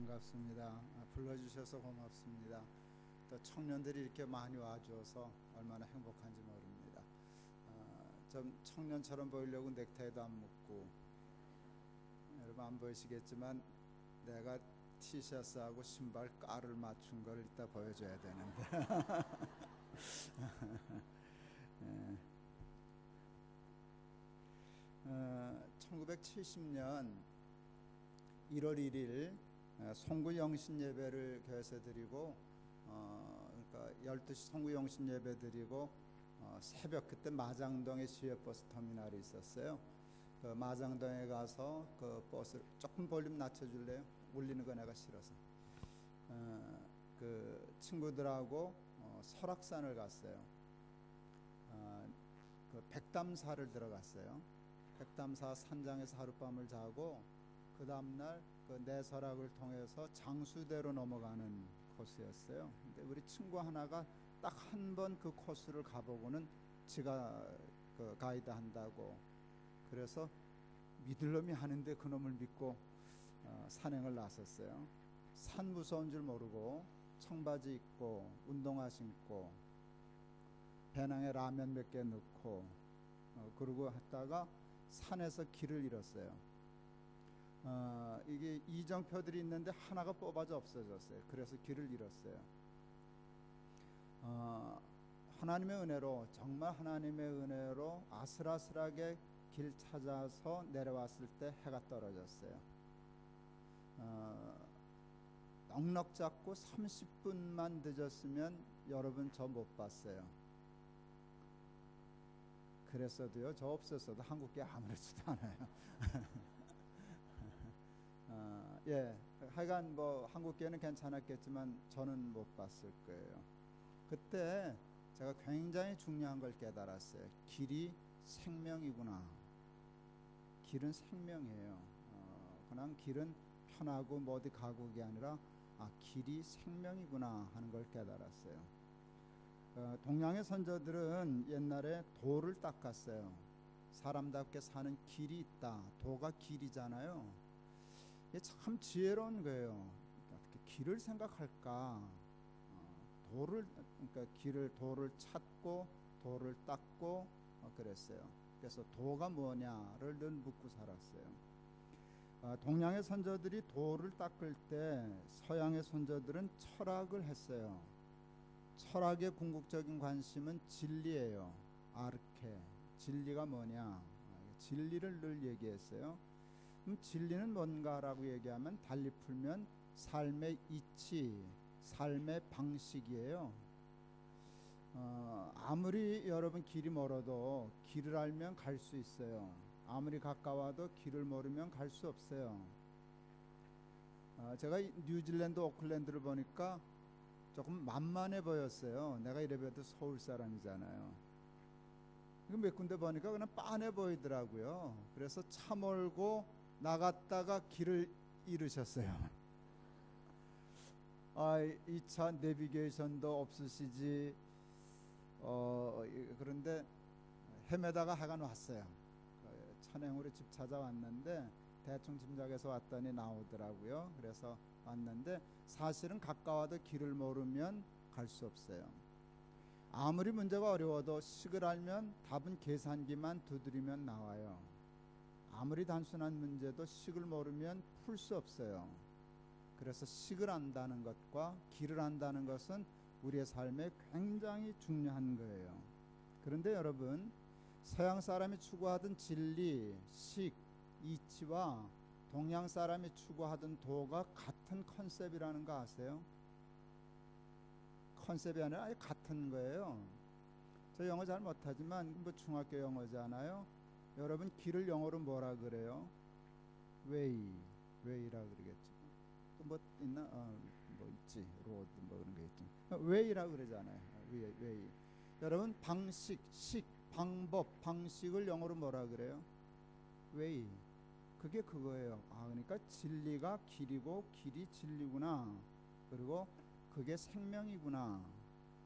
반갑습니다. 불러주셔서 고맙습니다. 또 청년들이 이렇게 많이 와주어서 얼마나 행복한지 모릅니다. 좀 청년처럼 보이려고 넥타이도 안 묶고, 여러분 안 보이시겠지만 내가 티셔츠하고 신발 깔을 맞춘 걸 이따 보여줘야 되는데 예. 1970년 1월 1일 송구 영신 예배를 교회에서 드리고, 그러니까 12시 송구 영신 예배 드리고 새벽 그때 마장동에 시외버스 터미널이 있었어요. 그 마장동에 가서 그 버스 조금 볼륨 낮춰줄래요? 울리는 거 내가 싫어서. 그 친구들하고 설악산을 갔어요. 그 백담사를 들어갔어요. 백담사 산장에서 하룻밤을 자고 그 다음날 그 내설악을 통해서 장수대로 넘어가는 코스였어요. 근데 우리 친구 하나가 딱 한 번 그 코스를 가보고는 지가 그 가이드 한다고, 그래서 믿을 놈이 하는데 그 놈을 믿고 산행을 나섰어요. 산 무서운 줄 모르고 청바지 입고 운동화 신고 배낭에 라면 몇 개 넣고 그러고 했다가 산에서 길을 잃었어요. 이게 이정표들이 있는데 하나가 뽑아져 없어졌어요. 그래서 길을 잃었어요. 하나님의 은혜로, 정말 하나님의 은혜로 아슬아슬하게 길 찾아서 내려왔을 때 해가 떨어졌어요. 넉넉 잡고 30분만 늦었으면 여러분 저 못 봤어요. 그랬어도요, 저 없었어도 한국계 아무렇지도 않아요. 예, 하여간 뭐 한국계는 괜찮았겠지만 저는 못 봤을 거예요. 그때 제가 굉장히 중요한 걸 깨달았어요. 길이 생명이구나. 길은 생명이에요. 그냥 길은 편하고 뭐 어디 가고 그게 아니라 길이 생명이구나 하는 걸 깨달았어요. 동양의 선조들은 옛날에 도를 닦았어요. 사람답게 사는 길이 있다. 도가 길이잖아요. 이게 참 지혜로운 거예요. 어떻게 길을 생각할까? 그러니까 도를 찾고 도를 닦고 그랬어요. 그래서 도가 뭐냐를 늘 묻고 살았어요. 동양의 선조들이 도를 닦을 때 서양의 선조들은 철학을 했어요. 철학의 궁극적인 관심은 진리예요. 아르케. 진리가 뭐냐? 진리를 늘 얘기했어요. 그럼 진리는 뭔가라고 얘기하면 달리 풀면 삶의 이치, 삶의 방식이에요. 아무리 여러분 길이 멀어도 길을 알면 갈 수 있어요. 아무리 가까워도 길을 모르면 갈 수 없어요. 제가 뉴질랜드 오클랜드를 보니까 조금 만만해 보였어요. 내가 이래봬도 서울 사람이잖아요. 몇 군데 보니까 그냥 빤해 보이더라고요. 그래서 차 몰고 나갔다가 길을 잃으셨어요. 이 차 내비게이션도 없으시지. 그런데 헤매다가 하간 왔어요. 천행으로 집 찾아왔는데 대충 짐작해서 왔더니 나오더라고요. 그래서 왔는데 사실은 가까워도 길을 모르면 갈 수 없어요. 아무리 문제가 어려워도 식을 알면 답은 계산기만 두드리면 나와요. 아무리 단순한 문제도 식을 모르면 풀 수 없어요. 그래서 식을 안다는 것과 길을 안다는 것은 우리의 삶에 굉장히 중요한 거예요. 그런데 여러분, 서양 사람이 추구하던 진리, 식, 이치와 동양 사람이 추구하던 도가 같은 컨셉이라는 거 아세요? 컨셉이 아니라 아예 같은 거예요. 저 영어 잘 못하지만 뭐 중학교 영어잖아요. 여러분 길을 영어로 뭐라 그래요? 웨이라 그러겠죠. 또 뭐 있나? 뭐 있지. 로드 뭐 그런 게 있죠. 웨이라 그러잖아요. 웨이. 여러분 방식, 식, 방법, 방식을 영어로 뭐라 그래요? 웨이. 그게 그거예요. 그러니까 진리가 길이고 길이 진리구나. 그리고 그게 생명이구나.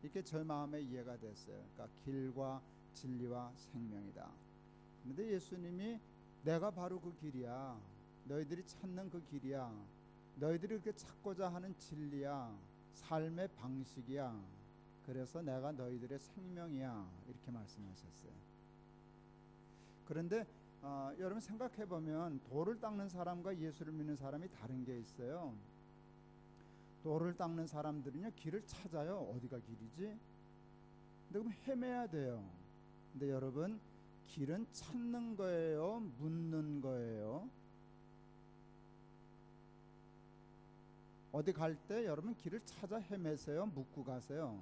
이렇게 저 마음에 이해가 됐어요. 그러니까 길과 진리와 생명이다. 그런데 예수님이 내가 바로 그 길이야. 너희들이 찾는 그 길이야. 너희들이 그렇게 찾고자 하는 진리야, 삶의 방식이야. 그래서 내가 너희들의 생명이야. 이렇게 말씀하셨어요. 그런데 여러분 생각해보면 돌을 닦는 사람과 예수를 믿는 사람이 다른 게 있어요. 돌을 닦는 사람들은요, 길을 찾아요. 어디가 길이지? 근데 그럼 헤매야 돼요. 근데 여러분, 길은 찾는 거예요? 묻는 거예요? 어디 갈 때 여러분 길을 찾아 헤매세요? 묻고 가세요?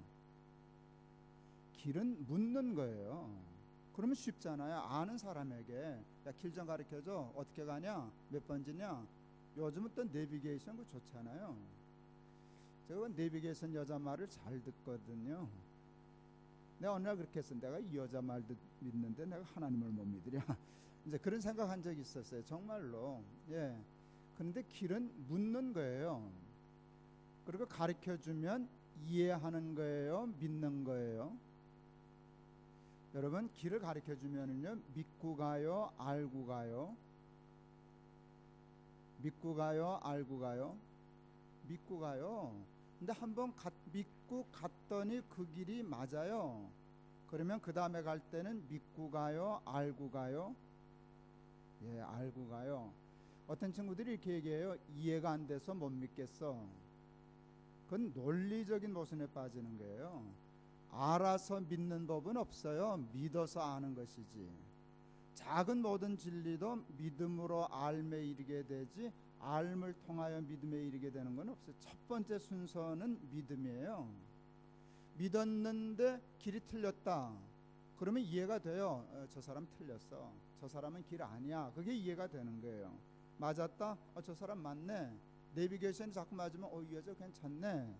길은 묻는 거예요. 그러면 쉽잖아요. 아는 사람에게 야, 길 좀 가르쳐줘. 어떻게 가냐? 몇 번지냐? 요즘은 또 내비게이션 그 좋잖아요. 제가 내비게이션 여자 말을 잘 듣거든요. 내가 어느 날 그렇게 했어. 내가 이 여자 말도 믿는데 내가 하나님을 못 믿으랴. 이제 그런 생각한 적이 있었어요. 정말로. 예. 그런데 길은 묻는 거예요. 그리고 가르쳐주면 이해하는 거예요? 믿는 거예요? 여러분, 길을 가르쳐주면은요, 믿고 가요? 알고 가요? 믿고 가요? 알고 가요? 믿고 가요. 근데 한번 믿고 갔더니 그 길이 맞아요. 그러면 그 다음에 갈 때는 믿고 가요? 알고 가요? 예, 알고 가요. 어떤 친구들이 이렇게 얘기해요. 이해가 안 돼서 못 믿겠어. 그건 논리적인 모순에 빠지는 거예요. 알아서 믿는 법은 없어요. 믿어서 아는 것이지. 작은 모든 진리도 믿음으로 알매 이르게 되지, 알을 통하여 믿음에 이르게 되는 건 없어요. 첫 번째 순서는 믿음이에요. 믿었는데 길이 틀렸다. 그러면 이해가 돼요. 저 사람 틀렸어. 저 사람은 길 아니야. 그게 이해가 되는 거예요. 맞았다. 저 사람 맞네. 내비게이션이 자꾸 맞으면 이 여자 괜찮네.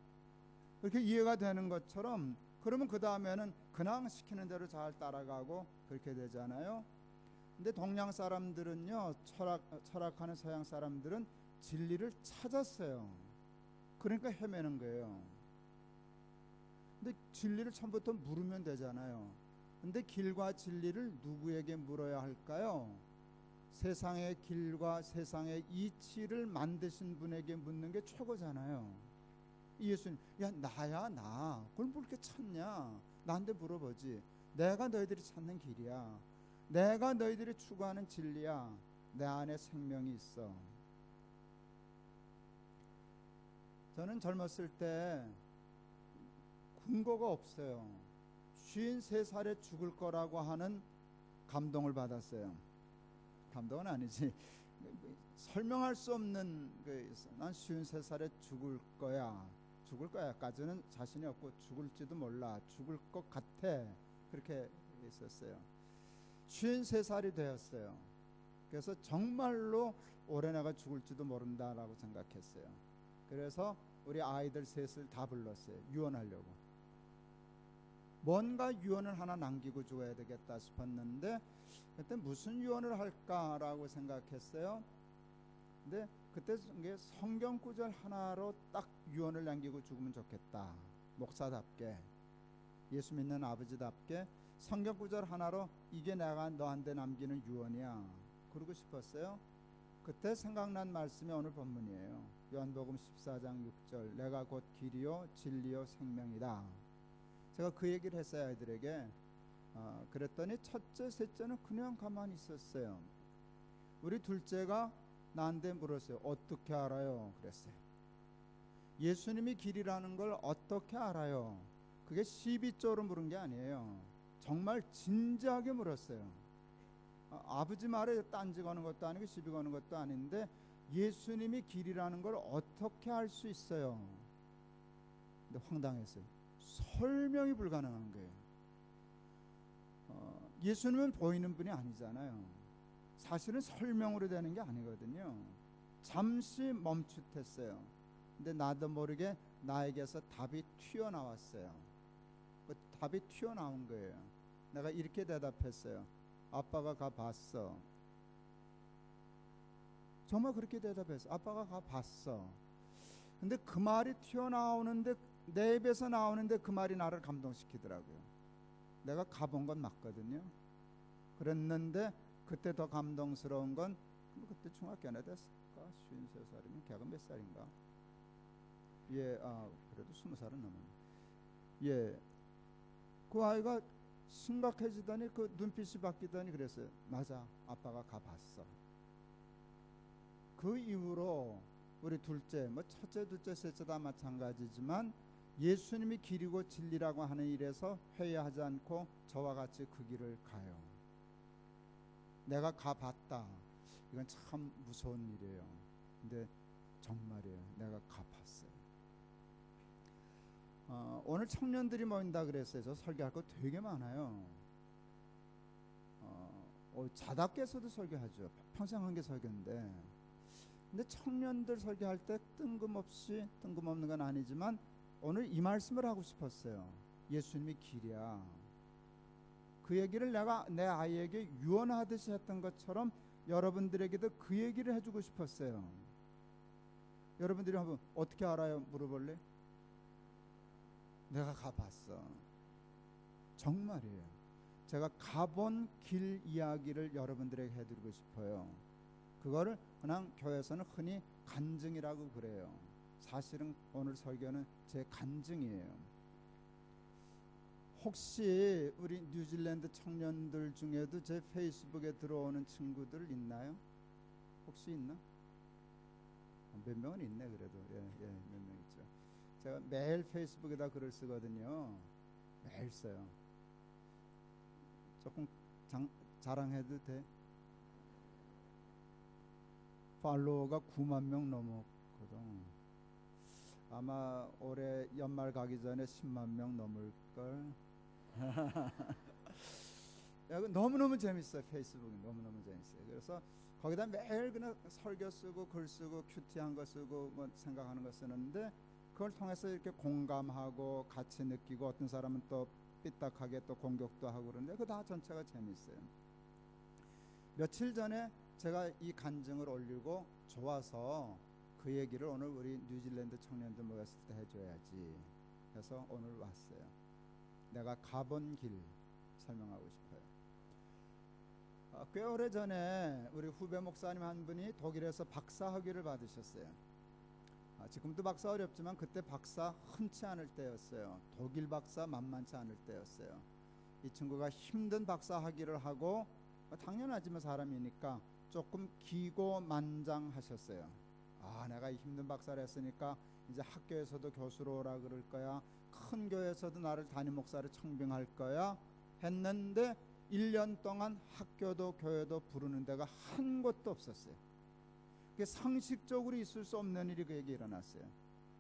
그렇게 이해가 되는 것처럼, 그러면 그 다음에는 그냥 시키는 대로 잘 따라가고 그렇게 되잖아요. 근데 동양 사람들은요, 철학하는 서양 사람들은 진리를 찾았어요. 그러니까 헤매는 거예요. 근데 진리를 처음부터 물으면 되잖아요. 근데 길과 진리를 누구에게 물어야 할까요? 세상의 길과 세상의 이치를 만드신 분에게 묻는 게 최고잖아요. 예수님, 야 나야 나. 그걸 뭐 이렇게 찾냐? 나한테 물어보지. 내가 너희들이 찾는 길이야. 내가 너희들이 추구하는 진리야. 내 안에 생명이 있어. 저는 젊었을 때 근거가 없어요. 53살에 죽을 거라고 하는 감동을 받았어요. 감동은 아니지. 설명할 수 없는 난 53살에 죽을 거야. 죽을 거야까지는 자신이 없고 죽을지도 몰라. 죽을 것 같아. 그렇게 있었어요. 53살이 되었어요. 그래서 정말로 올해 내가 죽을지도 모른다라고 생각했어요. 그래서 우리 아이들 셋을 다 불렀어요. 유언하려고. 뭔가 유언을 하나 남기고 죽어야 되겠다 싶었는데 그때 무슨 유언을 할까라고 생각했어요. 근데 그때 성경 구절 하나로 딱 유언을 남기고 죽으면 좋겠다. 목사답게, 예수 믿는 아버지답게 성경 구절 하나로 이게 내가 너한테 남기는 유언이야. 그러고 싶었어요. 그때 생각난 말씀이 오늘 본문이에요. 요한복음 14장 6절, 내가 곧 길이요 진리요 생명이다. 제가 그 얘기를 했어요, 아이들에게. 그랬더니 첫째, 셋째는 그냥 가만히 있었어요. 우리 둘째가 나한테 물었어요. 어떻게 알아요? 그랬어요. 예수님이 길이라는 걸 어떻게 알아요? 그게 시비조로 물은 게 아니에요. 정말 진지하게 물었어요. 아버지 말에 딴지 거는 것도 아니고 시비 거는 것도 아닌데 예수님이 길이라는 걸 어떻게 알 수 있어요? 근데 황당했어요. 설명이 불가능한 거예요. 예수님은 보이는 분이 아니잖아요. 사실은 설명으로 되는 게 아니거든요. 잠시 멈칫했어요. 근데 나도 모르게 나에게서 답이 튀어나왔어요. 그 답이 튀어나온 거예요. 내가 이렇게 대답했어요. 아빠가 가봤어. 정말 그렇게 대답했어. 아빠가 가봤어. 근데 그 말이 튀어나오는데, 내 입에서 나오는데 그 말이 나를 감동시키더라고요. 내가 가본 건 맞거든요. 그랬는데 그때 더 감동스러운 건 그때 중학교 나 됐을까? 53살이면 걔가 몇 살인가? 예, 그래도 20살은 넘었네. 예, 그 아이가 심각해지더니 그 눈빛이 바뀌더니 그랬어요. 맞아, 아빠가 가봤어. 그 이후로 우리 둘째, 뭐 첫째, 둘째, 셋째 다 마찬가지지만 예수님이 길이고 진리라고 하는 일에서 회의하지 않고 저와 같이 그 길을 가요. 내가 가봤다. 이건 참 무서운 일이에요. 근데 정말이에요. 내가 가봤어요. 오늘 청년들이 모인다 그랬어요. 저 설교할 거 되게 많아요. 자답께서도 설교하죠. 평생 한 게 설교인데, 근데 청년들 설교할 때 뜬금없는 건 아니지만 오늘 이 말씀을 하고 싶었어요. 예수님이 길이야. 그 얘기를 내가 내 아이에게 유언하듯이 했던 것처럼 여러분들에게도 그 얘기를 해주고 싶었어요. 여러분들이 한번 어떻게 알아요? 물어볼래? 내가 가봤어. 정말이에요. 제가 가본 길 이야기를 여러분들에게 해드리고 싶어요. 그거를 그냥 교회에서는 흔히 간증이라고 그래요. 사실은 오늘 설교는 제 간증이에요. 혹시 우리 뉴질랜드 청년들 중에도 제 페이스북에 들어오는 친구들 있나요? 혹시 있나? 몇 명은 있네. 그래도 몇 명 있죠. 제가 매일 페이스북에다 글을 쓰거든요. 매일 써요. 조금 자랑해도 돼? 팔로워가 9만 명 넘었거든. 아마 올해 연말 가기 전에 10만 명 넘을걸. 너무너무 재밌어요. 페이스북이 너무너무 재밌어요. 그래서 거기다 매일 그냥 설교 쓰고 글 쓰고 큐티한 거 쓰고 뭐 생각하는 거 쓰는데, 그걸 통해서 이렇게 공감하고 같이 느끼고, 어떤 사람은 또 삐딱하게 또 공격도 하고 그러는데 그 다 전체가 재밌어요. 며칠 전에 제가 이 간증을 올리고 좋아서 그 얘기를 오늘 우리 뉴질랜드 청년들 모였을 때 해줘야지 해서 오늘 왔어요. 내가 가본 길 설명하고 싶어요. 꽤 오래 전에 우리 후배 목사님 한 분이 독일에서 박사 학위를 받으셨어요. 지금도 박사 어렵지만 그때 박사 흔치 않을 때였어요. 독일 박사 만만치 않을 때였어요. 이 친구가 힘든 박사 학위를 하고, 당연하지만 사람이니까 조금 기고만장하셨어요. 내가 힘든 박사를 했으니까 이제 학교에서도 교수로 오라 그럴 거야. 큰 교회에서도 나를 담임 목사로 청빙할 거야 했는데 1년 동안 학교도 교회도 부르는 데가 한 곳도 없었어요. 그게 상식적으로 있을 수 없는 일이 그에게 일어났어요.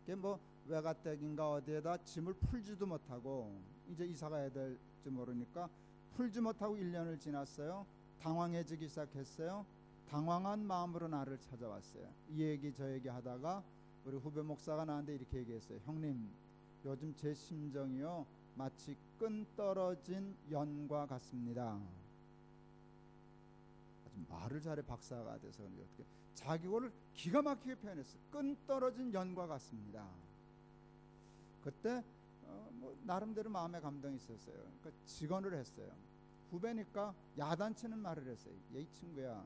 그게 뭐 외가댁인가 어디에다 짐을 풀지도 못하고 이제 이사 가야 될지 모르니까 풀지 못하고 1년을 지났어요. 당황해지기 시작했어요. 당황한 마음으로 나를 찾아왔어요. 이 얘기 저 얘기 하다가 우리 후배 목사가 나한테 이렇게 얘기했어요. 형님, 요즘 제 심정이요 마치 끈 떨어진 연과 같습니다. 아주 말을 잘해. 박사가 돼서 어떻게 자기를 기가 막히게 표현했어요. 끈 떨어진 연과 같습니다. 그때 뭐 나름대로 마음에 감동이 있었어요. 그러니까 직언을 했어요. 후배니까 야단치는 말을 했어요. 이 친구야,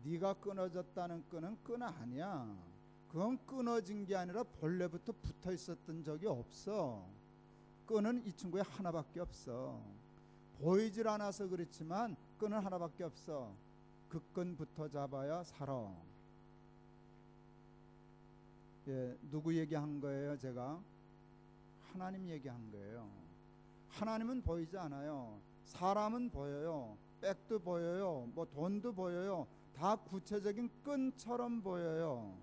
네가 끊어졌다는 끈은 끈 아니야. 그건 끊어진 게 아니라 본래부터 붙어 있었던 적이 없어. 끈은 이 친구에 하나밖에 없어. 보이질 않아서 그렇지만 끈은 하나밖에 없어. 그 끈부터 잡아야 살아. 누구 얘기한 거예요? 제가 하나님 얘기한 거예요. 하나님은 보이지 않아요. 사람은 보여요. 백도 보여요. 뭐 돈도 보여요. 다 구체적인 끈처럼 보여요.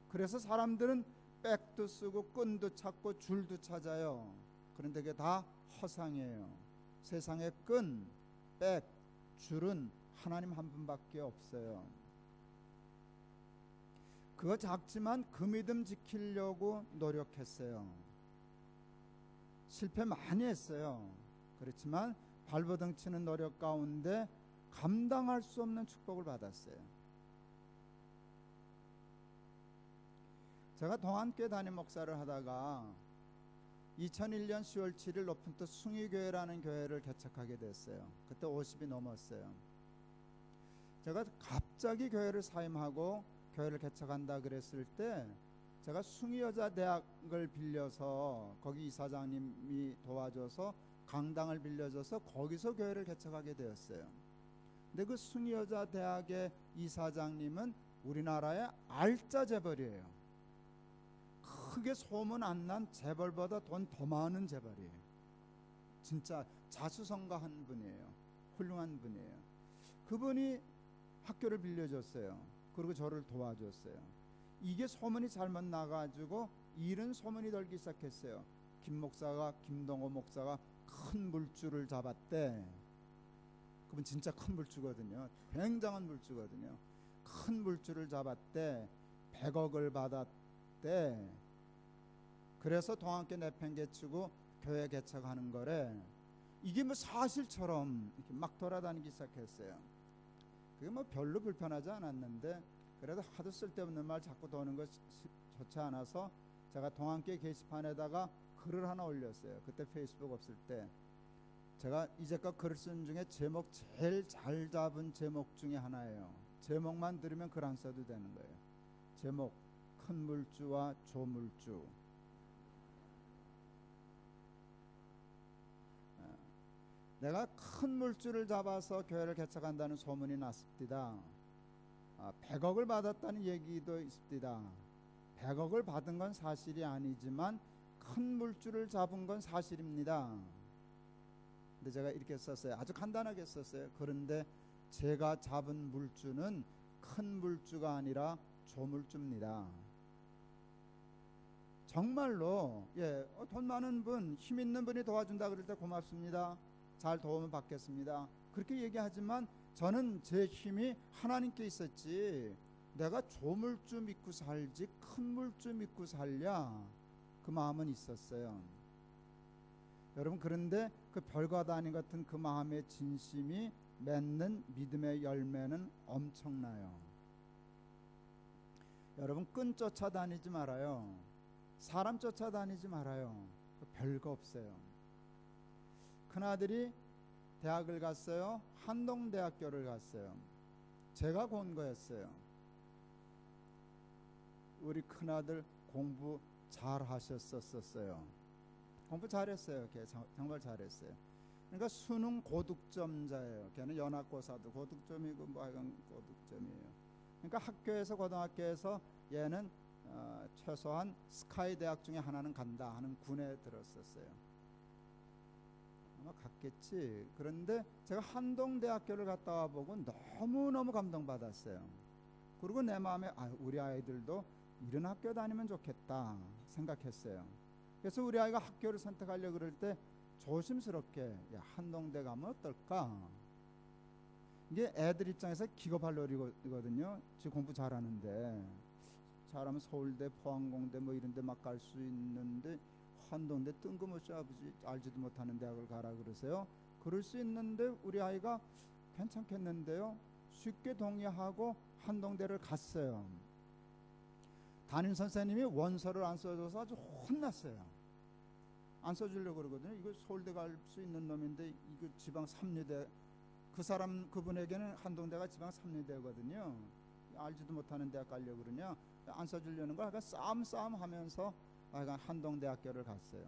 그래서 사람들은 백도 쓰고 끈도 찾고 줄도 찾아요. 그런데 그게 다 허상이에요. 세상의 끈, 백, 줄은 하나님 한 분밖에 없어요. 그거 작지만 그 믿음 지키려고 노력했어요. 실패 많이 했어요. 그렇지만 발버둥 치는 노력 가운데 감당할 수 없는 축복을 받았어요. 제가 동안교회 담임 목사를 하다가 2001년 10월 7일 높은 뜻 숭의교회라는 교회를 개척하게 됐어요. 그때 50이 넘었어요. 제가 갑자기 교회를 사임하고 교회를 개척한다 그랬을 때 제가 숭의여자 대학을 빌려서 거기 이사장님이 도와줘서 강당을 빌려줘서 거기서 교회를 개척하게 되었어요. 근데 그 숭의여자 대학의 이사장님은 우리나라의 알짜 재벌이에요. 크게 소문 안 난 재벌보다 돈 더 많은 재벌이에요. 진짜 자수성가한 분이에요. 훌륭한 분이에요. 그분이 학교를 빌려줬어요. 그리고 저를 도와줬어요. 이게 소문이 잘못 나가지고 일은 소문이 돌기 시작했어요. 김 목사가, 김동호 목사가 큰 물주를 잡았대. 그분 진짜 큰 물주거든요. 굉장한 물주거든요. 큰 물주를 잡았대. 100억을 받았대. 그래서 동학교 내팽개치고 교회 개척하는 거래. 이게 뭐 사실처럼 이렇게 막 돌아다니기 시작했어요. 그게 뭐 별로 불편하지 않았는데 그래도 하도 쓸데없는 말 자꾸 도는 거 좋지 않아서 제가 동학교 게시판에다가 글을 하나 올렸어요. 그때 페이스북 없을 때. 제가 이제껏 글을 쓴 중에 제목 제일 잘 잡은 제목 중에 하나예요. 제목만 들으면 글 안 써도 되는 거예요. 제목 큰 물주와 조물주. 내가 큰 물주를 잡아서 교회를 개척한다는 소문이 났습니다. 100억을 받았다는 얘기도 있습니다. 100억을 받은 건 사실이 아니지만 큰 물주를 잡은 건 사실입니다. 근데 제가 이렇게 썼어요. 아주 간단하게 썼어요. 그런데 제가 잡은 물주는 큰 물주가 아니라 조물주입니다. 정말로 돈 많은 분, 힘 있는 분이 도와준다 그럴 때 고맙습니다. 잘 도움을 받겠습니다. 그렇게 얘기하지만 저는 제 힘이 하나님께 있었지 내가 조물주 믿고 살지 큰 물주 믿고 살랴 그 마음은 있었어요. 여러분 그런데 그 별과도 아닌 같은 그 마음의 진심이 맺는 믿음의 열매는 엄청나요. 여러분 끈 쫓아다니지 말아요. 사람 쫓아다니지 말아요. 별거 없어요. 큰아들이 대학을 갔어요. 한동대학교를 갔어요. 제가 본 거였어요. 우리 큰아들 공부 잘 하셨었어요. 공부 잘했어요. 걔 정말 잘했어요. 그러니까 수능 고득점자예요. 걔는 연합고사도 고득점이고 뭐 하여간 고득점이에요. 그러니까 학교에서 고등학교에서 얘는 최소한 스카이 대학 중에 하나는 간다 하는 군에 들었었어요. 아마 갔겠지. 그런데 제가 한동대학교를 갔다 와보고 너무너무 감동받았어요. 그리고 내 마음에 우리 아이들도 이런 학교 다니면 좋겠다 생각했어요. 그래서 우리 아이가 학교를 선택하려고 그럴 때 조심스럽게 한동대 가면 어떨까? 이게 애들 입장에서 기겁할 노릇이거든요. 지금 공부 잘하는데 잘하면 서울대, 포항공대 뭐 이런 데 막 갈 수 있는데 한동대 뜬금없이 아버지 알지도 못하는 대학을 가라 그러세요. 그럴 수 있는데 우리 아이가 괜찮겠는데요. 쉽게 동의하고 한동대를 갔어요. 담임 선생님이 원서를 안 써줘서 아주 혼났어요. 안 써주려고 그러거든요. 이거 서울대 갈 수 있는 놈인데 이거 지방 3류대 그분에게는 한동대가 지방 3류대거든요. 알지도 못하는 대학 가려고 그러냐. 안 써주려는 걸 싸움 하면서 한동대학교를 갔어요.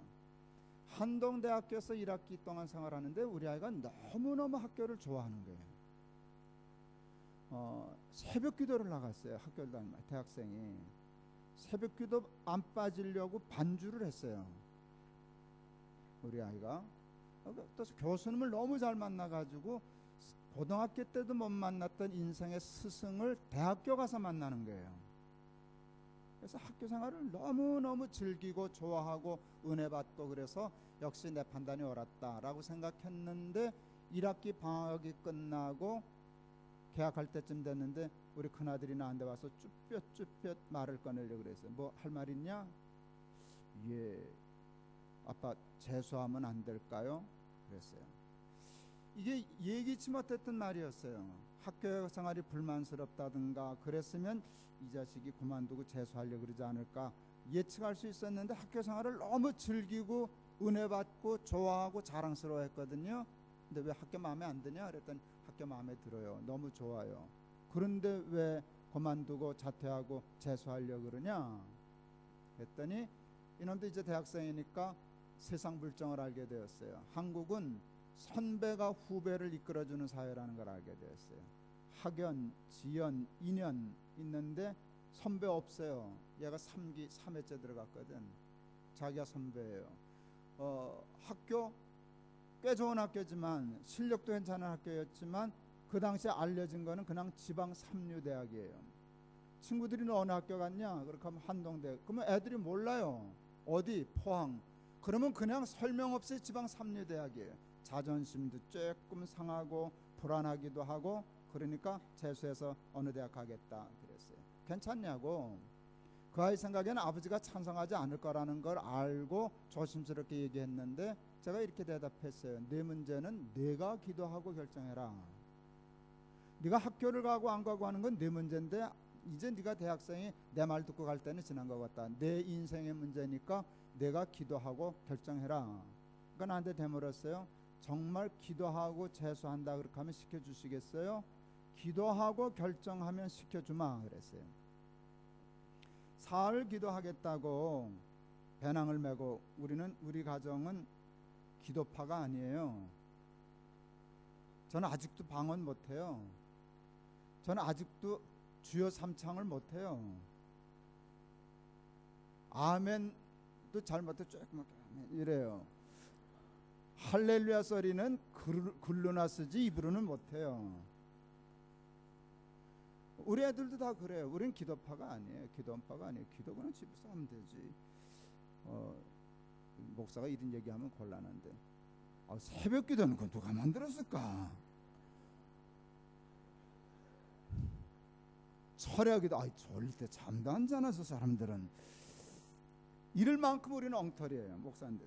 한동대학교에서 1학기 동안 생활하는데 우리 아이가 너무너무 학교를 좋아하는 거예요. 새벽 기도를 나갔어요. 학교를 다니면 대학생이 새벽 기도 안 빠지려고 반주를 했어요. 우리 아이가 또 교수님을 너무 잘 만나가지고 고등학교 때도 못 만났던 인생의 스승을 대학교 가서 만나는 거예요. 그래서 학교 생활을 너무너무 즐기고 좋아하고 은혜 받고 그래서 역시 내 판단이 옳았다라고 생각했는데 1학기 방학이 끝나고 개학할 때쯤 됐는데 우리 큰아들이 나한테 와서 쭈뼛쭈뼛 말을 꺼내려고 그랬어요. 뭐 할 말 있냐? 예, 아빠 재수하면 안 될까요? 그랬어요. 이게 예기치 못했던 말이었어요. 학교 생활이 불만스럽다든가 그랬으면 이 자식이 그만두고 재수하려고 그러지 않을까 예측할 수 있었는데 학교 생활을 너무 즐기고 은혜 받고 좋아하고 자랑스러워했거든요. 근데 왜 학교 마음에 안 드냐? 그랬더니 학교 마음에 들어요. 너무 좋아요. 그런데 왜 그만두고 자퇴하고 재수하려고 그러냐? 그랬더니 이놈도 이제 대학생이니까 세상 물정을 알게 되었어요. 한국은 선배가 후배를 이끌어주는 사회라는 걸 알게 되었어요. 학연, 지연, 인연 있는데 선배 없어요. 얘가 3회째 들어갔거든. 자기가 선배예요. 학교 꽤 좋은 학교지만 실력도 괜찮은 학교였지만 그 당시에 알려진 거는 그냥 지방 삼류대학이에요. 친구들이 너 어느 학교 갔냐? 그렇게 하면 한동대. 그러면 애들이 몰라요. 어디? 포항. 그러면 그냥 설명 없이 지방 삼류대학이에요. 자존심도 조금 상하고 불안하기도 하고 그러니까 재수해서 어느 대학 가겠다 그랬어요. 괜찮냐고. 그 아이 생각에는 아버지가 찬성하지 않을 거라는 걸 알고 조심스럽게 얘기했는데 제가 이렇게 대답했어요. 네 문제는 네가 기도하고 결정해라. 네가 학교를 가고 안 가고 하는 건 네 문제인데 이제 네가 대학생이 내 말 듣고 갈 때는 지난 것 같다. 내 인생의 문제니까 내가 기도하고 결정해라. 그러니까 나한테 되물었어요. 정말 기도하고 재수한다 그렇게 하면 시켜주시겠어요? 기도하고 결정하면 시켜주마 그랬어요. 사흘 기도하겠다고 배낭을 메고 우리 가정은 기도파가 아니에요. 저는 아직도 방언 못해요. 저는 아직도 주여 삼창을 못해요. 아멘도 잘 못해. 조금 이래요. 할렐루야 소리는 글로나 쓰지 입으로는 못해요. 우리 애들도 다 그래요. 우리는 기도파가 아니에요. 기도파가 아니에요. 기도 그냥 집에서 하면 되지. 목사가 이런 얘기하면 곤란한데 새벽 기도는 그건 누가 만들었을까? 철야기도 졸릴 때 잠도 안 자나 저 사람들은. 이럴 만큼 우리는 엉터리예요. 목사님들.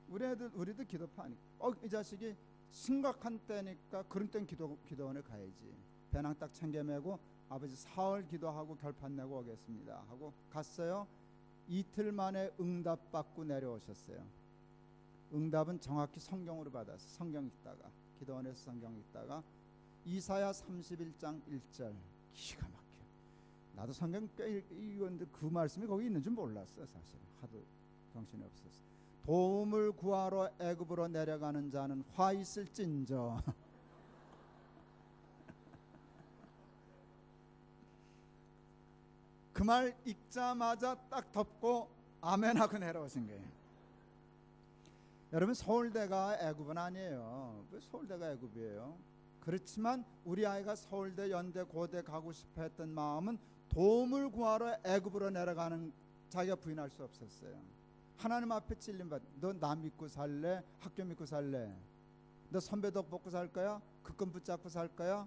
우리도 기도파 아니고 이 자식이 심각한 때니까 그런 땐 기도원에 가야지. 배낭 딱 챙겨 메고 아버지 사흘 기도하고 결판 내고 오겠습니다 하고 갔어요. 이틀 만에 응답 받고 내려오셨어요. 응답은 정확히 성경으로 받았어요. 성경 읽다가 기도원에서 성경 읽다가 이사야 31장 1절 기가 막혀. 나도 성경 꽤 읽었는데 그 말씀이 거기 있는 줄 몰랐어요. 사실 하도 정신이 없었어. 도움을 구하러 애굽으로 내려가는 자는 화 있을진저. 그 말 읽자마자 딱 덮고 아멘하고 내려오신 거예요. 여러분 서울대가 애굽은 아니에요. 왜 서울대가 애굽이에요? 그렇지만 우리 아이가 서울대, 연대, 고대 가고 싶어 했던 마음은 도움을 구하러 애굽으로 내려가는 자기가 부인할 수 없었어요. 하나님 앞에 찔림받. 너 나 믿고 살래? 학교 믿고 살래? 너 선배 덕 먹고 살 거야? 그건 붙잡고 살 거야?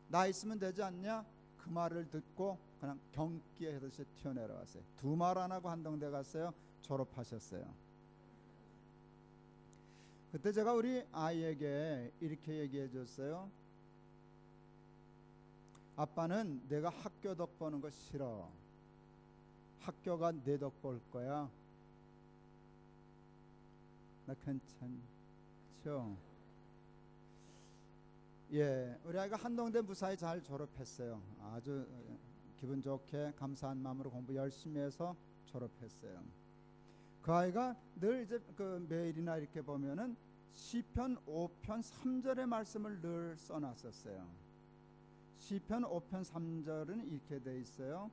나 있으면 되지 않냐? 그 말을 듣고 그냥 경기에 하듯이 튀어내려왔어요. 두 말 안 하고 한동대 갔어요. 졸업하셨어요. 그때 제가 우리 아이에게 이렇게 얘기해 줬어요. 아빠는 내가 학교 덕 보는 거 싫어. 학교가 내 덕 볼 거야. 나 괜찮죠? 예, 우리 아이가 한동대 무사히 잘 졸업했어요. 아주 기분 좋게 감사한 마음으로 공부 열심히 해서 졸업했어요. 그 아이가 늘 이제 그 메일이나 이렇게 보면은 시편 5편 3절의 말씀을 늘 써놨었어요. 시편 5편 3절은 이렇게 돼 있어요.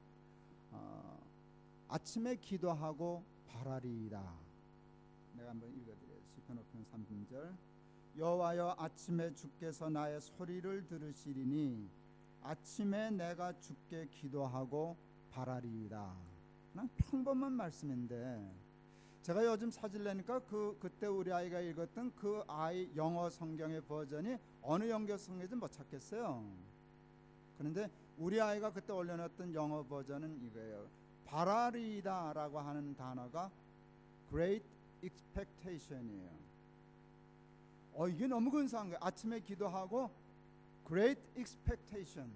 아침에 기도하고 바라리이다. 내가 한번 읽어드려요. 시편 5편 3절. 여호와여 아침에 주께서 나의 소리를 들으시리니 아침에 내가 주께 기도하고 바라리이다. 그냥 평범한 말씀인데 제가 요즘 찾으려니까 그때 우리 아이가 읽었던 그 아이 영어 성경의 버전이 어느 연결성인지 못 찾겠어요. 그런데 우리 아이가 그때 올려놨던 영어 버전은 이거예요. 바라리이다라고 하는 단어가 Great Expectation이에요. 이게 너무 근사한 거예요. 아침에 기도하고 Great Expectation.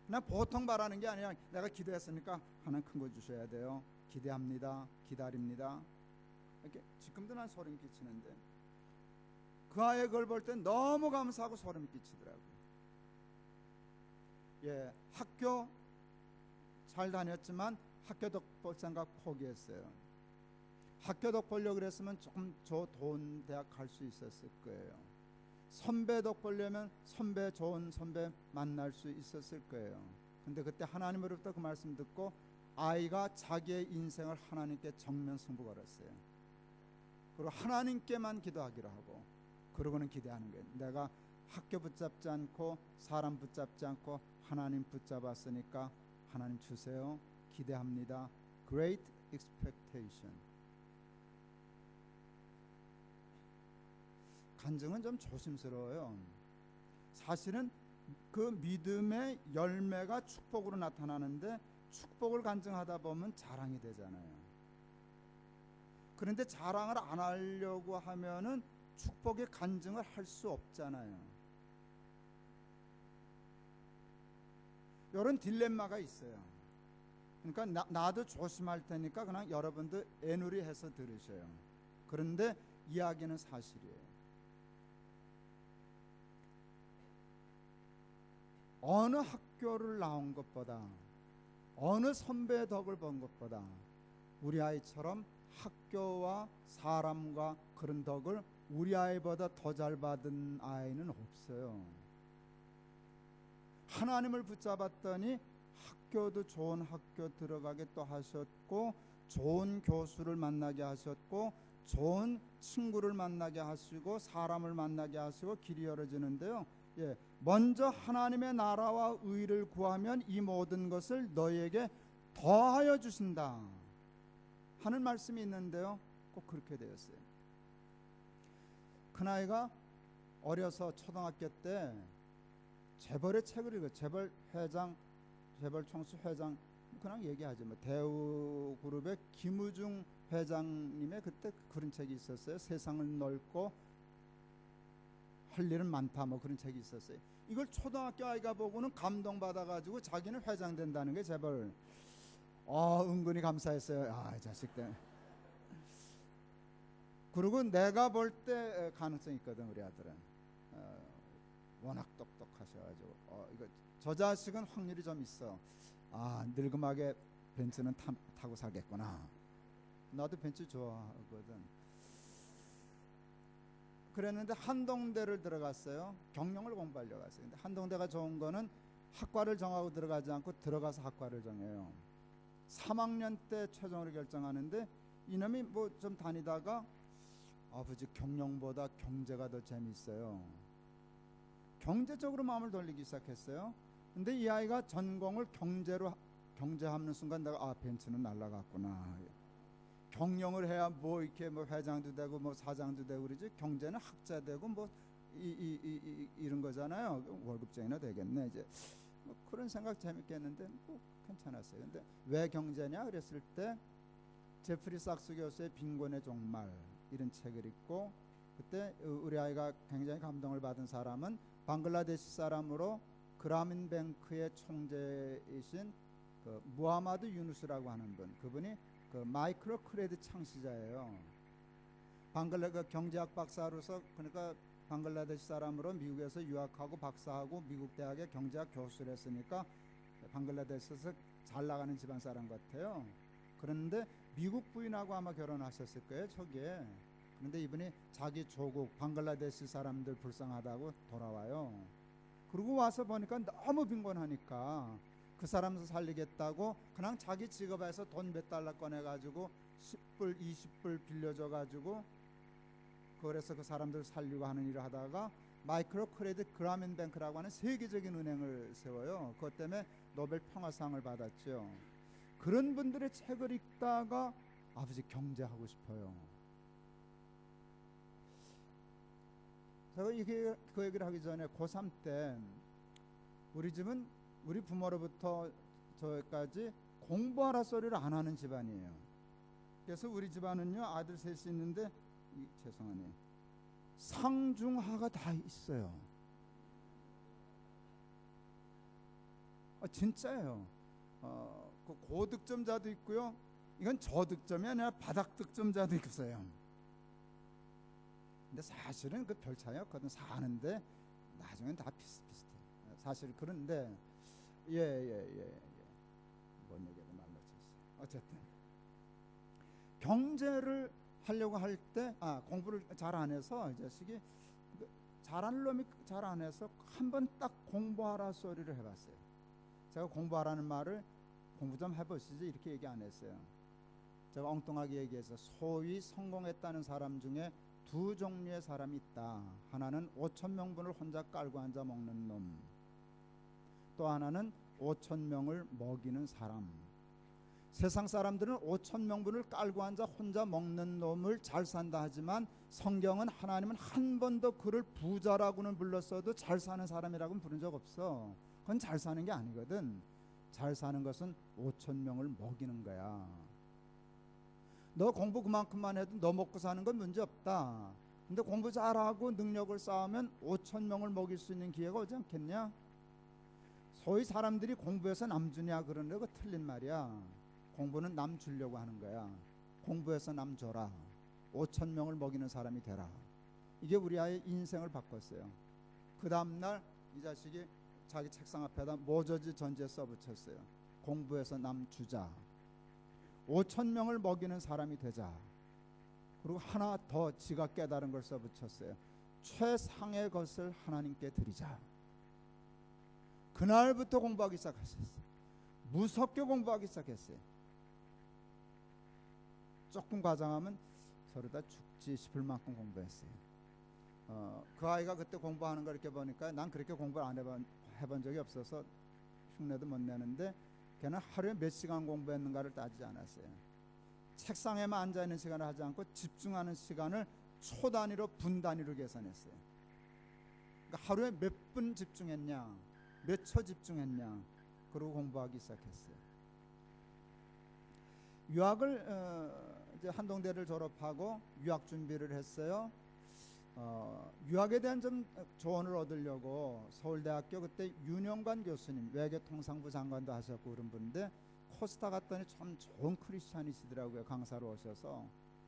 그냥 보통 바라는 게 아니라 내가 기도했으니까 하나 큰 거 주셔야 돼요. 기대합니다. 기다립니다. 이렇게 지금도 난 소름 끼치는데 그 아이의 걸 볼 때 너무 감사하고 소름 끼치더라고요. 예, 학교 잘 다녔지만 학교 덕 볼 생각 포기했어요. 학교 덕 보려고 그랬으면 좀 좋은 대학 갈 수 있었을 거예요. 선배 덕 보려면 좋은 선배 만날 수 있었을 거예요. 근데 그때 하나님으로부터 그 말씀 듣고 아이가 자기의 인생을 하나님께 정면 승부 걸었어요. 그리고 하나님께만 기도하기로 하고, 그러고는 기대하는 거예요. 내가 학교 붙잡지 않고 사람 붙잡지 않고 하나님 붙잡았으니까 하나님 주세요. 기대합니다. Great expectation. 간증은 좀 조심스러워요. 사실은 그 믿음의 열매가 축복으로 나타나는데 축복을 간증하다 보면 자랑이 되잖아요. 그런데 자랑을 안 하려고 하면은 축복의 간증을 할 수 없잖아요. 이런 딜레마가 있어요. 그러니까 나도 조심할 테니까 그냥 여러분도 애누리해서 들으셔요. 그런데 이야기는 사실이에요. 어느 학교를 나온 것보다, 어느 선배의 덕을 본 것보다 우리 아이처럼 학교와 사람과 그런 덕을 우리 아이보다 더 잘 받은 아이는 없어요. 하나님을 붙잡았더니 학교도 좋은 학교 들어가게 또 하셨고, 좋은 교수를 만나게 하셨고, 좋은 친구를 만나게 하시고, 사람을 만나게 하시고, 길이 열어지는데요. 먼저 하나님의 나라와 의를 구하면 이 모든 것을 너희에게 더하여 주신다 하는 말씀이 있는데요. 꼭 그렇게 되었어요. 큰아이가 어려서 초등학교 때 재벌의 책을 읽어요. 재벌 회장, 재벌 총수 회장, 그냥 얘기하죠. 대우그룹의 김우중 회장님의 그때 그런 책이 있었어요. 세상을 넓고 할 일은 많다, 그런 책이 있었어요. 이걸 초등학교 아이가 보고는 감동받아가지고 자기는 회장 된다는 게 재벌. 은근히 감사했어요. 이 자식들. 그리고 내가 볼 때 가능성이 있거든. 우리 아들은 워낙 똑똑하셔가지고 이거 저 자식은 확률이 좀 있어. 늙음하게 벤츠는 타고 살겠구나. 나도 벤츠 좋아하거든. 그랬는데 한동대를 들어갔어요. 경영을 공부하려고 갔어요. 근데 한동대가 좋은 거는 학과를 정하고 들어가지 않고 들어가서 학과를 정해요. 3학년 때 최종으로 결정하는데 이놈이 좀 다니다가 아버지 경영보다 경제가 더 재밌어요. 경제적으로 마음을 돌리기 시작했어요. 근데 이 아이가 전공을 경제하는 순간 내가 벤츠는 날라갔구나. 경영을 해야 이렇게 회장도 되고 사장도 되고 그러지, 경제는 학자 되고 이런 거잖아요. 월급쟁이나 되겠네 이제. 그런 생각 재밌게 했는데 괜찮았어요. 근데 왜 경제냐 그랬을 때 제프리 sak스 교수의 빈곤의 종말 이런 책을 읽고, 그때 우리 아이가 굉장히 감동을 받은 사람은 방글라데시 사람으로 그라민뱅크의 총재이신 무하마드 유누스라고 하는 분. 그분이 마이크로 크레딧 창시자예요. 경제학 박사로서, 그러니까 방글라데시 사람으로 미국에서 유학하고 박사하고 미국 대학의 경제학 교수를 했으니까 방글라데시에서 잘 나가는 집안 사람 같아요. 그런데 미국 부인하고 아마 결혼하셨을 거예요, 초기에. 그런데 이분이 자기 조국 방글라데시 사람들 불쌍하다고 돌아와요. 그러고 와서 보니까 너무 빈곤하니까 그 사람들 살리겠다고 그냥 자기 직업에서 돈 몇 달러 꺼내가지고 10불 20불 빌려줘가지고 그래서 그 사람들 살리고 하는 일을 하다가 마이크로 크레딧 그라민뱅크라고 하는 세계적인 은행을 세워요. 그것 때문에 노벨 평화상을 받았죠. 그런 분들의 책을 읽다가 아버지 경제하고 싶어요. 제가 그 얘기를 하기 전에 고3 때 우리 집은 우리 부모로부터 저까지 공부하라 소리를 안 하는 집안이에요. 그래서 우리 집안은요, 아들 셋이 있는데 죄송하네요, 상중하가 다 있어요. 진짜예요. 그 고득점자도 있고요, 이건 저득점이 아니라 바닥득점자도 있어요. 근데 사실은 그 별 차이 없거든. 사는데 나중엔 다 비슷비슷해. 사실 그런데 뭔 얘기를 말로 쳤어요. 어쨌든 경제를 하려고 할 때 공부를 잘 안 해서 이 자식이 잘하는 놈이 잘 안 해서 한 번 딱 공부하라 소리를 해봤어요. 제가 공부하라는 말을 공부 좀 해보시지 이렇게 얘기 안 했어요. 제가 엉뚱하게 얘기해서 소위 성공했다는 사람 중에 두 종류의 사람이 있다. 하나는 5,000명분을 혼자 깔고 앉아 먹는 놈, 또 하나는 5,000명을 먹이는 사람. 세상 사람들은 5,000명분을 깔고 앉아 혼자 먹는 놈을 잘 산다 하지만 성경은 하나님은 한 번도 그를 부자라고는 불렀어도 잘 사는 사람이라고는 부른 적 없어. 그건 잘 사는 게 아니거든. 잘 사는 것은 5,000명을 먹이는 거야. 너 공부 그만큼만 해도 너 먹고 사는 건 문제 없다. 근데 공부 잘하고 능력을 쌓으면 5,000명을 먹일 수 있는 기회가 오지 않겠냐? 소위 사람들이 공부해서 남 주냐 그러는 거 틀린 말이야. 공부는 남 주려고 하는 거야. 공부해서 남 줘라. 5,000명을 먹이는 사람이 되라. 이게 우리 아이의 인생을 바꿨어요. 그 다음날 이 자식이 자기 책상 앞에다 모조지 전지에 써붙였어요. 공부해서 남 주자. 5,000명을 먹이는 사람이 되자. 그리고 하나 더 지가 깨달은 걸 써붙였어요. 최상의 것을 하나님께 드리자. 그날부터 공부하기 시작하셨어요. 무섭게 공부하기 시작했어요. 조금 과장하면 서로 다 죽지 싶을 만큼 공부했어요. 그 아이가 그때 공부하는 걸 이렇게 보니까 난 그렇게 공부를 안 해본 적이 없어서 흉내도 못 내는데 걔는 하루에 몇 시간 공부했는가를 따지지 않았어요. 책상에만 앉아있는 시간을 하지 않고 집중하는 시간을 초 단위로 분 단위로 계산했어요. 그러니까 하루에 몇 분 집중했냐, 몇 초 집중했냐, 그러고 공부하기 시작했어요. 유학을 이제 한동대를 졸업하고 유학 준비를 했어요. 유학에 대한 좀 조언을 얻으려고 서울대학교 그때 윤영관 교수님, 외교통상부 장관도 하셨고 그런 분인데 코스타 갔더니 참 좋은 크리스찬이시더라고요. 강사로 오셔서.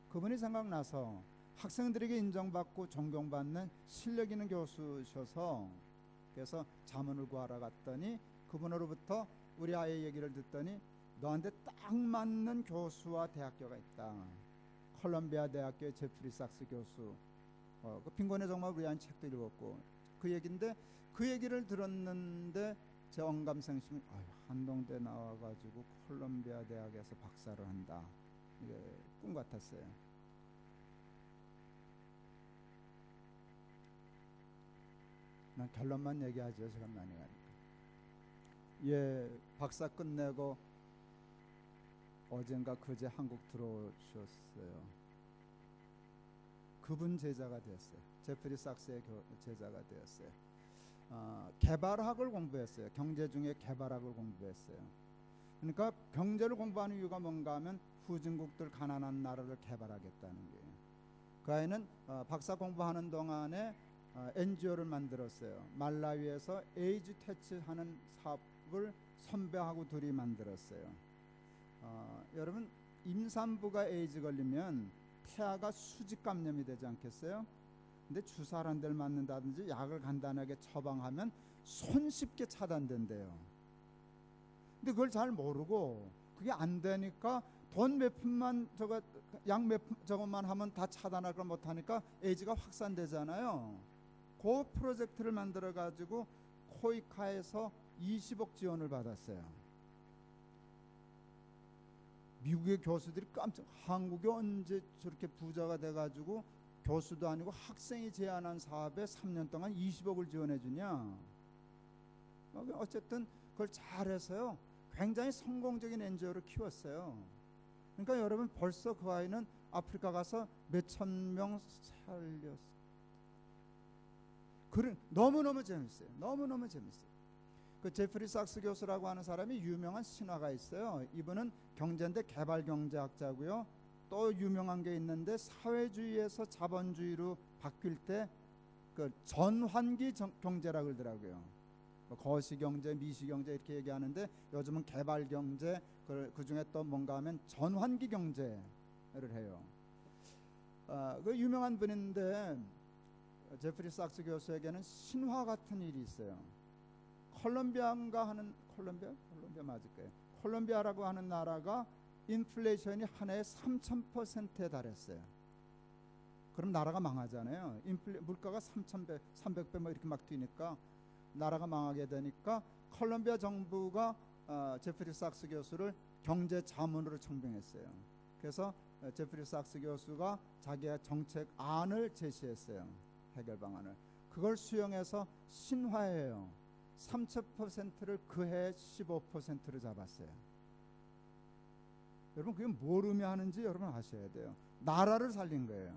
그분이 생각나서 학생들에게 인정받고 존경받는 실력 있는 교수셔서 그래서 자문을 구하러 갔더니 그분으로부터 우리 아이 얘기를 듣더니 너한테 딱 맞는 교수와 대학교가 있다. 콜롬비아 대학교의 제프리 삭스 교수. 그 빈곤의 정말 우리 아이 책도 읽었고 그 얘기인데 그 얘기를 들었는데 제 언감생심이 한동대 나와가지고 콜롬비아 대학에서 박사를 한다. 이게 꿈 같았어요. 난 결론만 얘기하죠. 시간 많이 가니까. 예, 박사 끝내고 어젠가 그제 한국 들어오셨어요. 그분 제자가 됐어요. 제프리 삭스의 제자가 되었어요. 개발학을 공부했어요. 경제 중에 개발학을 공부했어요. 그러니까 경제를 공부하는 이유가 뭔가 하면 후진국들 가난한 나라를 개발하겠다는 거예요. 그 아이는 박사 공부하는 동안에 NGO를 만들었어요. 말라위에서 에이즈 퇴치하는 사업을 선배하고 둘이 만들었어요. 여러분 임산부가 에이즈 걸리면 태아가 수직 감염이 되지 않겠어요? 근데 주사를 한 대를 맞는다든지 약을 간단하게 처방하면 손쉽게 차단된대요. 근데 그걸 잘 모르고 그게 안 되니까 돈 몇 푼만 약 몇 푼 저것만 하면 다 차단할 걸 못하니까 에이즈가 확산되잖아요. 그 프로젝트를 만들어 가지고 코이카에서 20억 지원을 받았어요. 미국의 교수들이 깜짝 한국이 언제 저렇게 부자가 돼가지고 교수도 아니고 학생이 제안한 사업에 3년 동안 20억을 지원해 주냐. 어쨌든 그걸 잘해서요 굉장히 성공적인 NGO를 키웠어요. 그러니까 여러분 벌써 그 아이는 아프리카 가서 몇천 명 살렸어요. 너무너무 재밌어요. 너무너무 재밌어요. 그 제프리 삭스 교수라고 하는 사람이 유명한 신화가 있어요. 이분은 경제인데 개발경제학자고요. 또 유명한 게 있는데 사회주의에서 자본주의로 바뀔 때 그 전환기 경제라고 그러더라고요. 거시경제, 미시경제 이렇게 얘기하는데 요즘은 개발경제, 그 중에 또 뭔가 하면 전환기 경제를 해요. 그 유명한 분인데 제프리 삭스 교수에게는 신화 같은 일이 있어요. 콜롬비아인가 하는 콜롬비아 맞을 거예요. 콜롬비아라고 하는 나라가 인플레이션이 한 해에 3000%에 달했어요. 그럼 나라가 망하잖아요. 물가가 300배 뭐 이렇게 막 뛰니까 나라가 망하게 되니까 콜롬비아 정부가 제프리 sak스 교수를 경제 자문으로 청빙했어요. 그래서 제프리 sak스 교수가 자기의 정책안을 제시했어요. 해결 방안을. 그걸 수용해서 신화해요. 3000%를 그 해에 15%로 잡았어요. 여러분 그게 뭘 의미하는지 여러분 아셔야 돼요. 나라를 살린 거예요.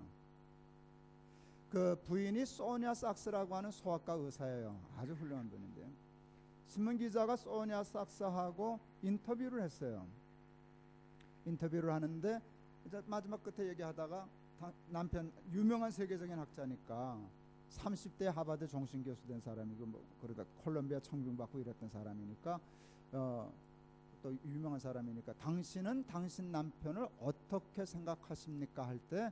그 부인이 소니아 sak스라고 하는 소아과 의사예요. 아주 훌륭한 분인데요. 신문기자가 소니아 sak스하고 인터뷰를 했어요. 인터뷰를 하는데 이제 마지막 끝에 얘기하다가 남편 유명한 세계적인 학자니까 30대 하버드 종신교수 된 사람이고 뭐 그러다 콜롬비아 청빙받고 이랬던 사람이니까 또 유명한 사람이니까 당신은 당신 남편을 어떻게 생각하십니까 할 때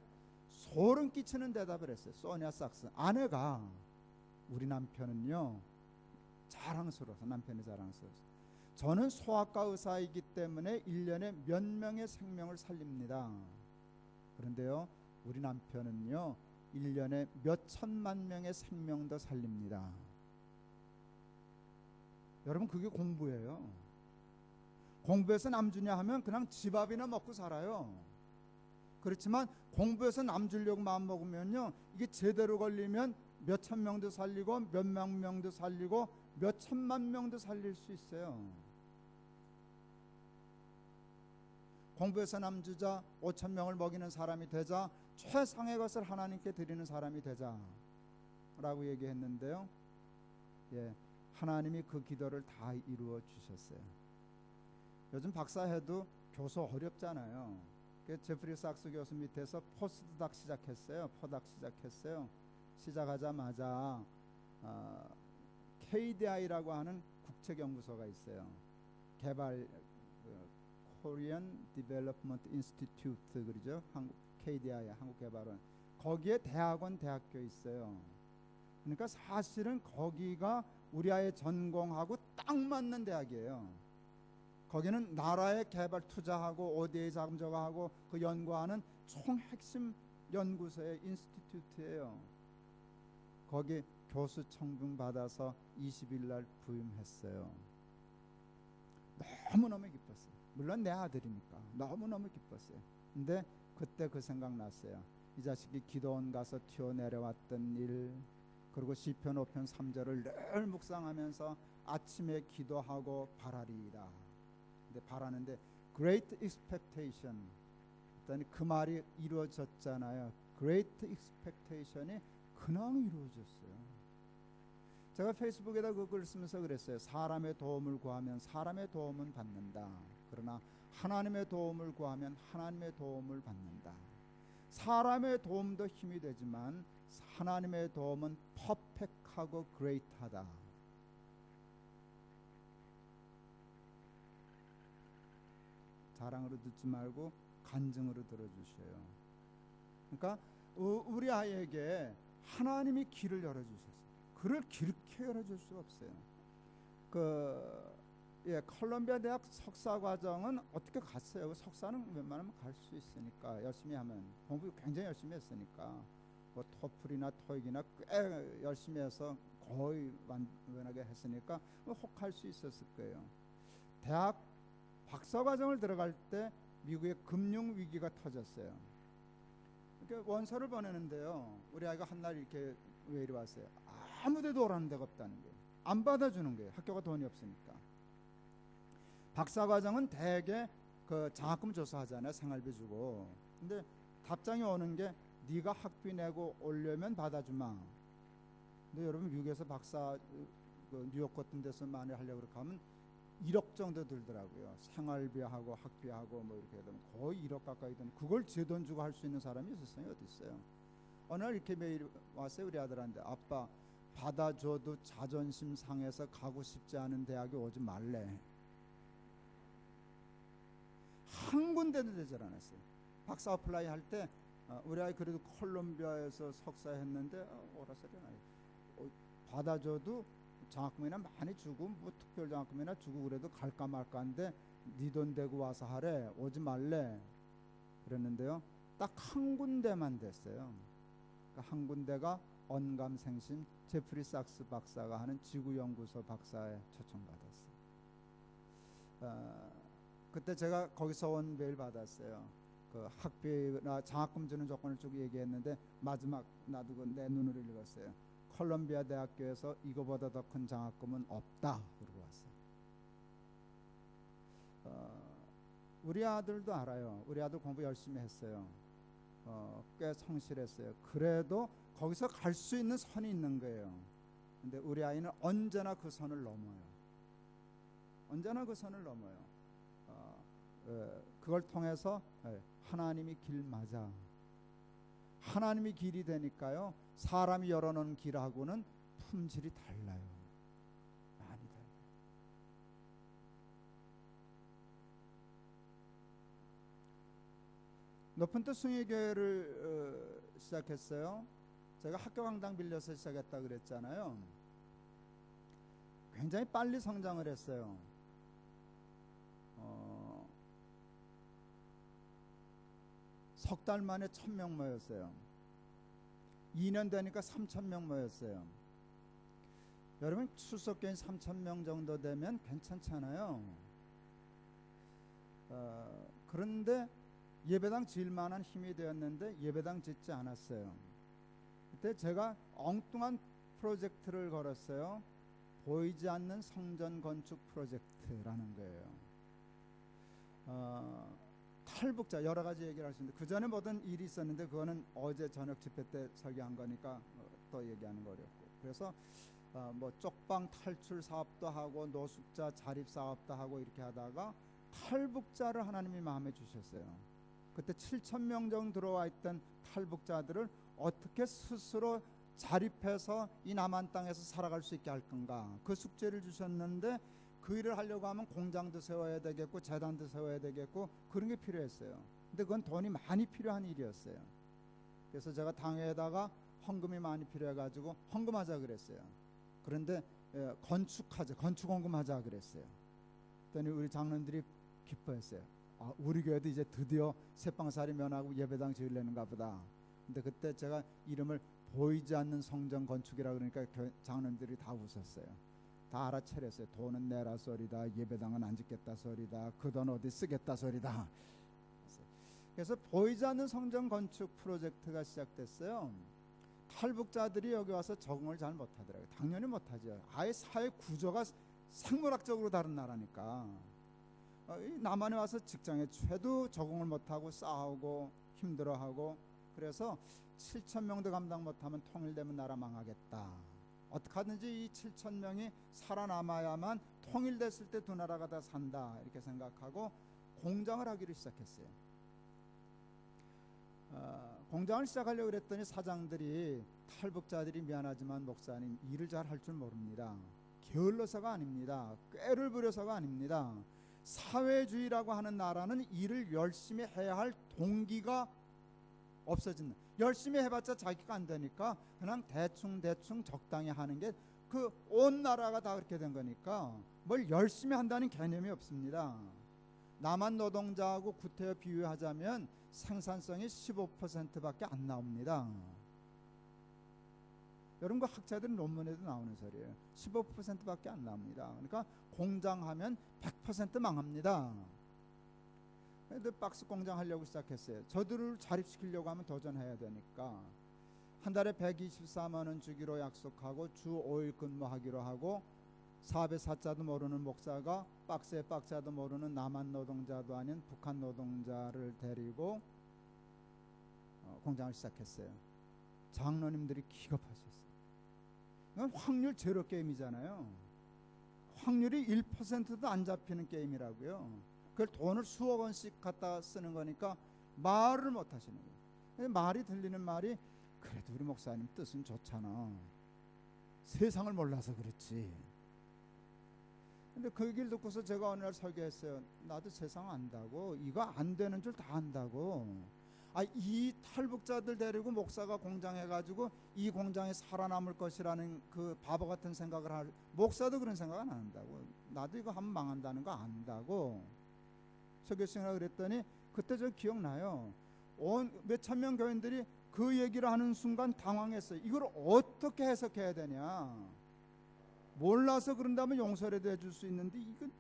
소름 끼치는 대답을 했어요. 소니아 sak스 아내가 우리 남편은요 자랑스러워서 남편이 자랑스러워서 저는 소아과 의사이기 때문에 1년에 몇 명의 생명을 살립니다. 그런데요 우리 남편은요 1년에 몇 천만 명의 생명도 살립니다. 여러분 그게 공부예요. 공부해서 남 주냐 하면 그냥 집 앞이나 먹고 살아요. 그렇지만 공부해서 남 주려고 마음 먹으면요 이게 제대로 걸리면 몇 천 명도 살리고 몇만 명도 살리고 몇 천만 명도 살릴 수 있어요. 공부해서 남 주자 5천 명을 먹이는 사람이 되자 최상의 것을 하나님께 드리는 사람이 되자 라고 얘기했는데요. 예, 하나님이 그 기도를 다 이루어 주셨어요. 요즘 박사해도 교수 어렵잖아요. 제프리 sak스 교수 밑에서 포스트닥 시작했어요. 포닥 시작했어요. 시작하자마자 KDI라고 하는 국책연구소가 있어요. 개발 Korean Development Institute 그러죠. KDI 한국개발원. 거기에 대학원 대학교 있어요. 그러니까 사실은 거기가 우리 아이 전공하고 딱 맞는 대학이에요. 거기는 나라의 개발 투자하고 ODA 자금 저하고 그 연구하는 총 핵심 연구소의 인스티튜트예요. 거기 교수 청빙 받아서 20일 날 부임했어요. 너무너무 기뻤어요. 물론 내 아들이니까 너무너무 기뻤어요. 근데 그때 그 생각 났어요. 이 자식이 기도원 가서 튀어내려왔던 일, 그리고 시편 5편 3절을 늘 묵상하면서 아침에 기도하고 바라리이다. 근데 바라는데 Great Expectation, 그 말이 이루어졌잖아요. Great Expectation이 그냥 이루어졌어요. 제가 페이스북에다 그 글을 쓰면서 그랬어요. 사람의 도움을 구하면 사람의 도움은 받는다. 그러나 하나님의 도움을 구하면 하나님의 도움을 받는다. 사람의 도움도 힘이 되지만 하나님의 도움은 퍼펙트하고 그레이트하다. 자랑으로 듣지 말고 간증으로 들어주셔요. 그러니까 우리 아이에게 하나님이 길을 열어주셨어요. 그를 길게 열어줄 수가 없어요. 콜롬비아 대학 석사 과정은 어떻게 갔어요? 석사는 웬만하면 갈 수 있으니까 열심히 하면 공부 굉장히 열심히 했으니까 뭐 토플이나 토익이나 꽤 열심히 해서 거의 완전하게 했으니까 혹 할 수 있었을 거예요. 대학 박사 과정을 들어갈 때 미국의 금융 위기가 터졌어요. 이렇게 원서를 보내는데요. 우리 아이가 한날 이렇게 왜 이리 왔어요? 아무데도 오라는 데가 없다는 거예요. 안 받아주는 거예요. 학교가 돈이 없으니까. 박사 과정은 대개 그 장학금 조사하잖아요. 생활비 주고. 근데 답장이 오는 게 네가 학비 내고 오려면 받아주마. 근데 여러분 미국에서 박사 뉴욕 같은 데서 많이 하려고 그렇게 하면 1억 정도 들더라고요. 생활비하고 학비하고 뭐 이렇게 되면 거의 1억 가까이 드는, 그걸 제 돈 주고 할 수 있는 사람이 있었어요? 어디 있어요? 어느 날 이렇게 메일 왔어요. 우리 아들한테. 아빠, 받아줘도 자존심 상해서 가고 싶지 않은 대학에 오지 말래. 한 군데도 되질 않았어요. 박사 어플라이 할 때 우리 아이 그래도 콜롬비아에서 석사했는데 오라 소리는 아니에요. 받아줘도 장학금이나 많이 주고 뭐 특별 장학금이나 주고 그래도 갈까 말까인데 네 돈 대고 와서 하래, 오지 말래 그랬는데요. 딱 한 군데만 됐어요. 그러니까 한 군데가 언감생심 제프리 sak스 박사가 하는 지구연구소 박사에 초청받았어요. 그때 제가 거기서 온 메일 받았어요. 그 학비나 장학금 주는 조건을 쭉 얘기했는데 마지막 나도 내 눈으로 읽었어요. 콜롬비아 대학교에서 이거보다 더 큰 장학금은 없다 그러고 왔어요. 우리 아들도 알아요. 우리 아들 공부 열심히 했어요. 꽤 성실했어요. 그래도 거기서 갈 수 있는 선이 있는 거예요. 근데 우리 아이는 언제나 그 선을 넘어요. 언제나 그 선을 넘어요. 그걸 통해서 하나님이 길 맞아. 하나님이 길이 되니까요. 사람이 열어놓은 길하고는 품질이 달라요. 많이 달라요. 높은 뜻 숭의교회를 시작했어요. 제가 학교 강당 빌려서 시작했다 그랬잖아요. 굉장히 빨리 성장을 했어요. 석 달 만에 1000명 모였어요. 2년 되니까 3000명 모였어요. 여러분 출석교인 3000명 정도 되면 괜찮잖아요. 그런데 예배당 지을 만한 힘이 되었는데 예배당 짓지 않았어요. 그때 제가 엉뚱한 프로젝트를 걸었어요. 보이지 않는 성전 건축 프로젝트라는 거예요. 탈북자 여러 가지 얘기를 할 수 있는데 그 전에 모든 일이 있었는데 그거는 어제 저녁 집회 때 설교한 거니까 또 얘기하는 거 어렵고, 그래서 뭐 쪽방 탈출 사업도 하고 노숙자 자립 사업도 하고 이렇게 하다가 탈북자를 하나님이 마음에 주셨어요. 그때 7,000명 정도 들어와 있던 탈북자들을 어떻게 스스로 자립해서 이 남한 땅에서 살아갈 수 있게 할 건가, 그 숙제를 주셨는데 그 일을 하려고 하면 공장도 세워야 되겠고 재단도 세워야 되겠고 그런 게 필요했어요. 근데 그건 돈이 많이 필요한 일이었어요. 그래서 제가 당회에다가 헌금이 많이 필요해가지고 헌금하자 그랬어요. 그런데 건축하자, 건축 헌금하자 그랬어요. 그랬더니 우리 장로님들이 기뻐했어요. 우리 교회도 이제 드디어 새빵살이 면하고 예배당 지으려는가 보다. 근데 그때 제가 이름을 보이지 않는 성전 건축이라 그러니까 장로님들이 다 웃었어요. 다 알아차렸어요. 돈은 내라 소리다, 예배당은 안 짓겠다 소리다, 그 돈 어디 쓰겠다 소리다. 그래서 보이지 않는 성전 건축 프로젝트가 시작됐어요. 탈북자들이 여기 와서 적응을 잘 못하더라고요. 당연히 못하죠. 아예 사회 구조가 생물학적으로 다른 나라니까. 남한에 와서 직장에 취해도 적응을 못하고 싸우고 힘들어하고, 그래서 7,000명도 감당 못하면 통일되면 나라 망하겠다. 어떻게 하든지 이 7,000명이 살아남아야만 통일됐을 때 두 나라가 다 산다 이렇게 생각하고 공장을 하기로 시작했어요. 공장을 시작하려고 그랬더니 사장들이 탈북자들이 미안하지만 목사님 일을 잘 할 줄 모릅니다. 게을러서가 아닙니다. 꾀를 부려서가 아닙니다. 사회주의라고 하는 나라는 일을 열심히 해야 할 동기가 없어진다. 열심히 해봤자 자기가 안 되니까 그냥 대충 적당히 하는 게 그 온 나라가 다 그렇게 된 거니까 뭘 열심히 한다는 개념이 없습니다. 남한 노동자하고 구태여 비유하자면 생산성이 15%밖에 안 나옵니다. 여러분 그 학자들은 논문에도 나오는 소리예요. 15%밖에 안 나옵니다. 그러니까 공장하면 100% 망합니다. 근데 박스 공장 하려고 시작했어요. 저들을 자립시키려고 하면 도전해야 되니까 한 달에 124만 원 주기로 약속하고 주 5일 근무하기로 하고, 4배 4자도 모르는 목사가 박스에 박자도 모르는 남한 노동자도 아닌 북한 노동자를 데리고 공장을 시작했어요. 장로님들이 기겁하셨어요. 이건 확률 제로 게임이잖아요. 확률이 1%도 안 잡히는 게임이라고요. 그걸 돈을 수억 원씩 갖다 쓰는 거니까 말을 못 하시는 거예요. 말이 들리는 말이 그래도 우리 목사님 뜻은 좋잖아. 세상을 몰라서 그렇지. 근데 그 얘기를 듣고서 제가 어느 날 설교했어요. 나도 세상 안다고. 이거 안 되는 줄 다 안다고. 이 탈북자들 데리고 목사가 공장해가지고 이 공장에 살아남을 것이라는 그 바보 같은 생각을 할, 목사도 그런 생각은 안 한다고. 나도 이거 하면 망한다는 거 안다고. 설교시간에 그랬더니 그때 저 기억나요. 온 몇천 명 교인들이 그 얘기를 하는 순간 당황했어요. 이걸 어떻게 해석해야 되냐. 몰라서 그런다면 용서라도 해줄 수 있는데 이건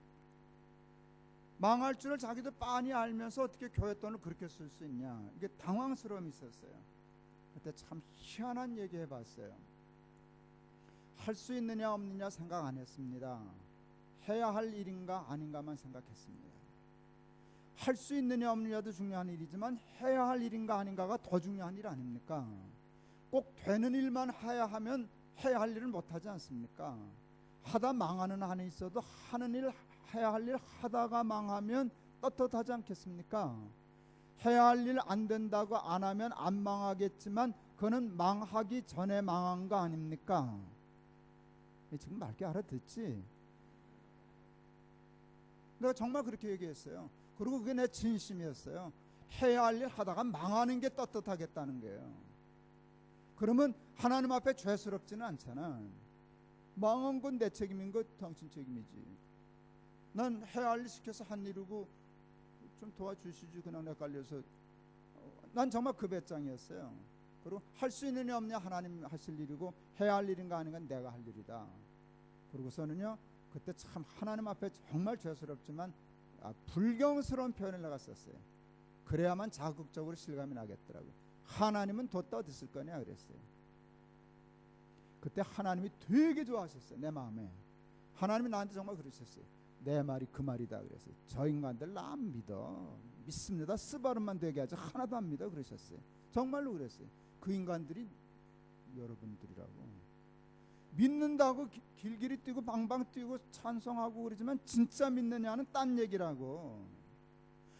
망할 줄을 자기도 빤히 알면서 어떻게 교회 돈을 그렇게 쓸 수 있냐. 이게 당황스러움이 있었어요. 그때 참 희한한 얘기 해봤어요. 할 수 있느냐 없느냐 생각 안 했습니다. 해야 할 일인가 아닌가만 생각했습니다. 할 수 있느냐 없느냐도 중요한 일이지만 해야 할 일인가 아닌가가 더 중요한 일 아닙니까? 꼭 되는 일만 해야 하면 해야 할 일을 못하지 않습니까? 하다 망하는 한이 있어도 하는 일, 해야 할 일 하다가 망하면 떳떳하지 않겠습니까? 해야 할 일 안 된다고 안 하면 안 망하겠지만 그는 망하기 전에 망한 거 아닙니까? 지금 맑게 알아듣지? 내가 정말 그렇게 얘기했어요. 그리고 그게 내 진심이었어요. 해야 할 일 하다가 망하는 게 떳떳하겠다는 거예요. 그러면 하나님 앞에 죄스럽지는 않잖아. 망한 건 내 책임인 거 당신 책임이지. 난 해야 할 일 시켜서 한 일이고 좀 도와주시지 그냥 내가 깔려서. 난 정말 그 배짱이었어요. 그리고 할 수 있느냐 없느냐 하나님 하실 일이고 해야 할 일인가 아닌가 내가 할 일이다. 그러고서는요 그때 참 하나님 앞에 정말 죄스럽지만 불경스러운 표현을 내가 썼어요. 그래야만 자극적으로 실감이 나겠더라고요. 하나님은 뒀다 어디 쓸 거냐 그랬어요. 그때 하나님이 되게 좋아하셨어요. 내 마음에. 하나님이 나한테 정말 그러셨어요. 내 말이 그 말이다 그랬어요. 저 인간들 나 안 믿어. 믿습니다. 스바름만 되게 하지 하나도 안 믿어 그러셨어요. 정말로 그랬어요. 그 인간들이 여러분들이라고. 믿는다고 길길이 뛰고 방방 뛰고 찬송하고 그러지만 진짜 믿느냐는 딴 얘기라고.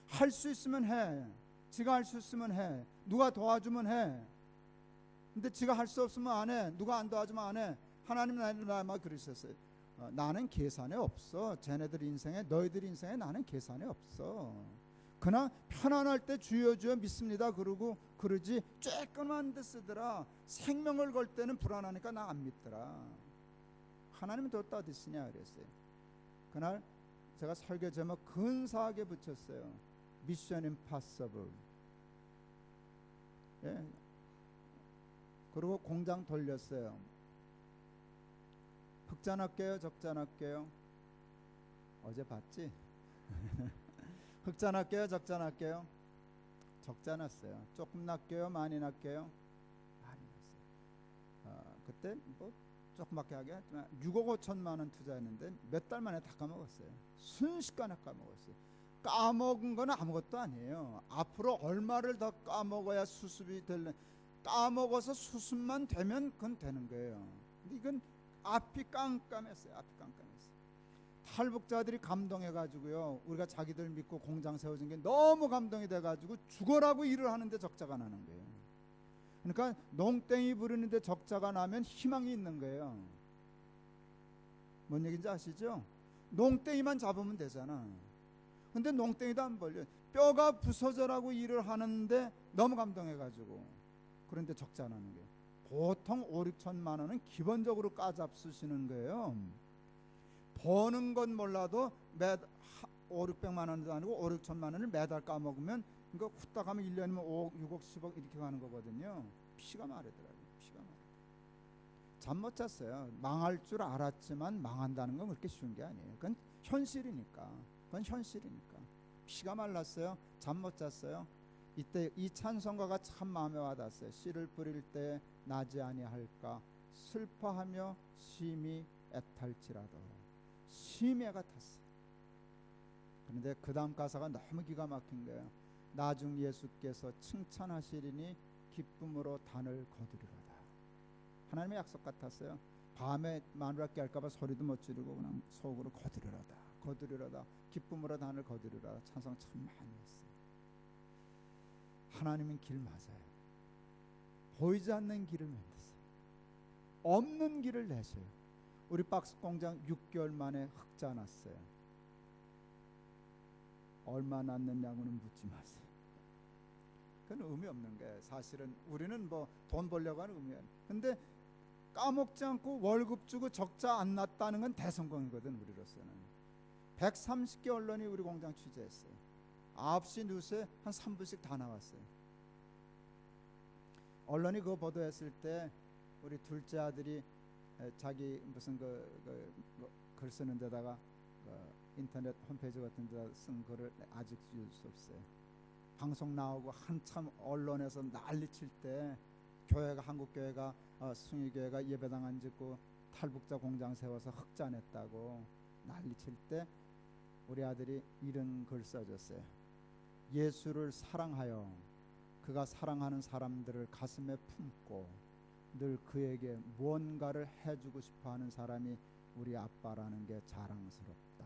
할 수 있으면 해. 지가 할 수 있으면 해. 누가 도와주면 해. 근데 지가 할 수 없으면 안 해. 누가 안 도와주면 안 해. 하나님 나만 그러셨어요. 나는 계산에 없어. 쟤네들 인생에 너희들 인생에 나는 계산에 없어. 그냥 편안할 때 주여 주여 믿습니다 그러고 그러지 쬐끔한 데 쓰더라. 생명을 걸 때는 불안하니까 나 안 믿더라. 하나님은 뒀다 어디 쓰냐 그랬어요. 그날 제가 설교 제목 근사하게 붙였어요. 미션 임파서블. 예. 그리고 공장 돌렸어요. 흑잔할게요 적잔할게요. 어제 봤지? 흑잔할게요 적잔할게요. 적잖았어요. 조금 낫게요 많이 낫게요. 많이 났어요. 그때 뭐 조금밖에 하게 했지만 6억 5천만 원 투자했는데 몇 달 만에 다 까먹었어요. 순식간에 까먹었어요. 까먹은 건 아무것도 아니에요. 앞으로 얼마를 더 까먹어야 수습이 될래. 까먹어서 수습만 되면 그건 되는 거예요. 근데 이건 앞이 깜깜했어요. 앞이 깜깜했어요. 탈북자들이 감동해가지고요. 우리가 자기들 믿고 공장 세워준 게 너무 감동이 돼가지고 죽어라고 일을 하는데 적자가 나는 거예요. 그러니까 농땡이 부르는데 적자가 나면 희망이 있는 거예요. 뭔 얘기인지 아시죠? 농땡이만 잡으면 되잖아. 근데 농땡이도 안 벌려. 뼈가 부서져라고 일을 하는데 너무 감동해가지고 그런데 적자 나는 거예요. 보통 5, 6천만 원은 기본적으로 까잡수시는 거예요. 버는 건 몰라도 5, 600만 원도 아니고 5, 6천만 원을 매달 까먹으면 이거 후딱 하면 1년이면 5억, 6억, 10억 이렇게 가는 거거든요. 피가 마르더라고요. 피가 마르. 잠 못 잤어요. 망할 줄 알았지만 망한다는 건 그렇게 쉬운 게 아니에요. 그건 현실이니까. 그건 현실이니까. 피가 말랐어요. 잠 못 잤어요. 이때 이 찬송가가 참 마음에 와닿았어요. 씨를 뿌릴 때 나지 아니할까 슬퍼하며 심히 애탈지라도. 심히 애가 탔어요. 그런데 그 다음 가사가 너무 기가 막힌 거예요. 나중 예수께서 칭찬하시리니 기쁨으로 단을 거두리로다. 하나님의 약속 같았어요. 밤에 마누라 깨할까봐 소리도 못 지르고 그냥 속으로 거두리로다 거두리로다 기쁨으로 단을 거두리로다. 찬송 참 많이 했어요. 하나님은 길 맞아요. 보이지 않는 길을 만드세요. 없는 길을 내세요. 우리 박스 공장 6개월 만에 흑자 났어요. 얼마 났느냐고는 묻지 마세요. 그건 의미 없는 거예요. 사실은 우리는 뭐 돈 벌려고 하는 의미예요. 근데 까먹지 않고 월급 주고 적자 안 났다는 건 대성공이거든. 우리로서는 130개 언론이 우리 공장 취재했어요. 9시 뉴스에 한 3부씩 다 나왔어요. 언론이 그거 보도했을 때 우리 둘째 아들이 자기 무슨 글 쓰는 데다가 인터넷 홈페이지 같은 데다 쓴 글을 아직 지울 수 없어요. 방송 나오고 한참 언론에서 난리칠 때 교회가 한국 교회가 승희 교회가 예배당 안 짓고 탈북자 공장 세워서 흑자냈다고 난리칠 때 우리 아들이 이런 글 써줬어요. 예수를 사랑하여 그가 사랑하는 사람들을 가슴에 품고 늘 그에게 무언가를 해주고 싶어하는 사람이 우리 아빠라는 게 자랑스럽다.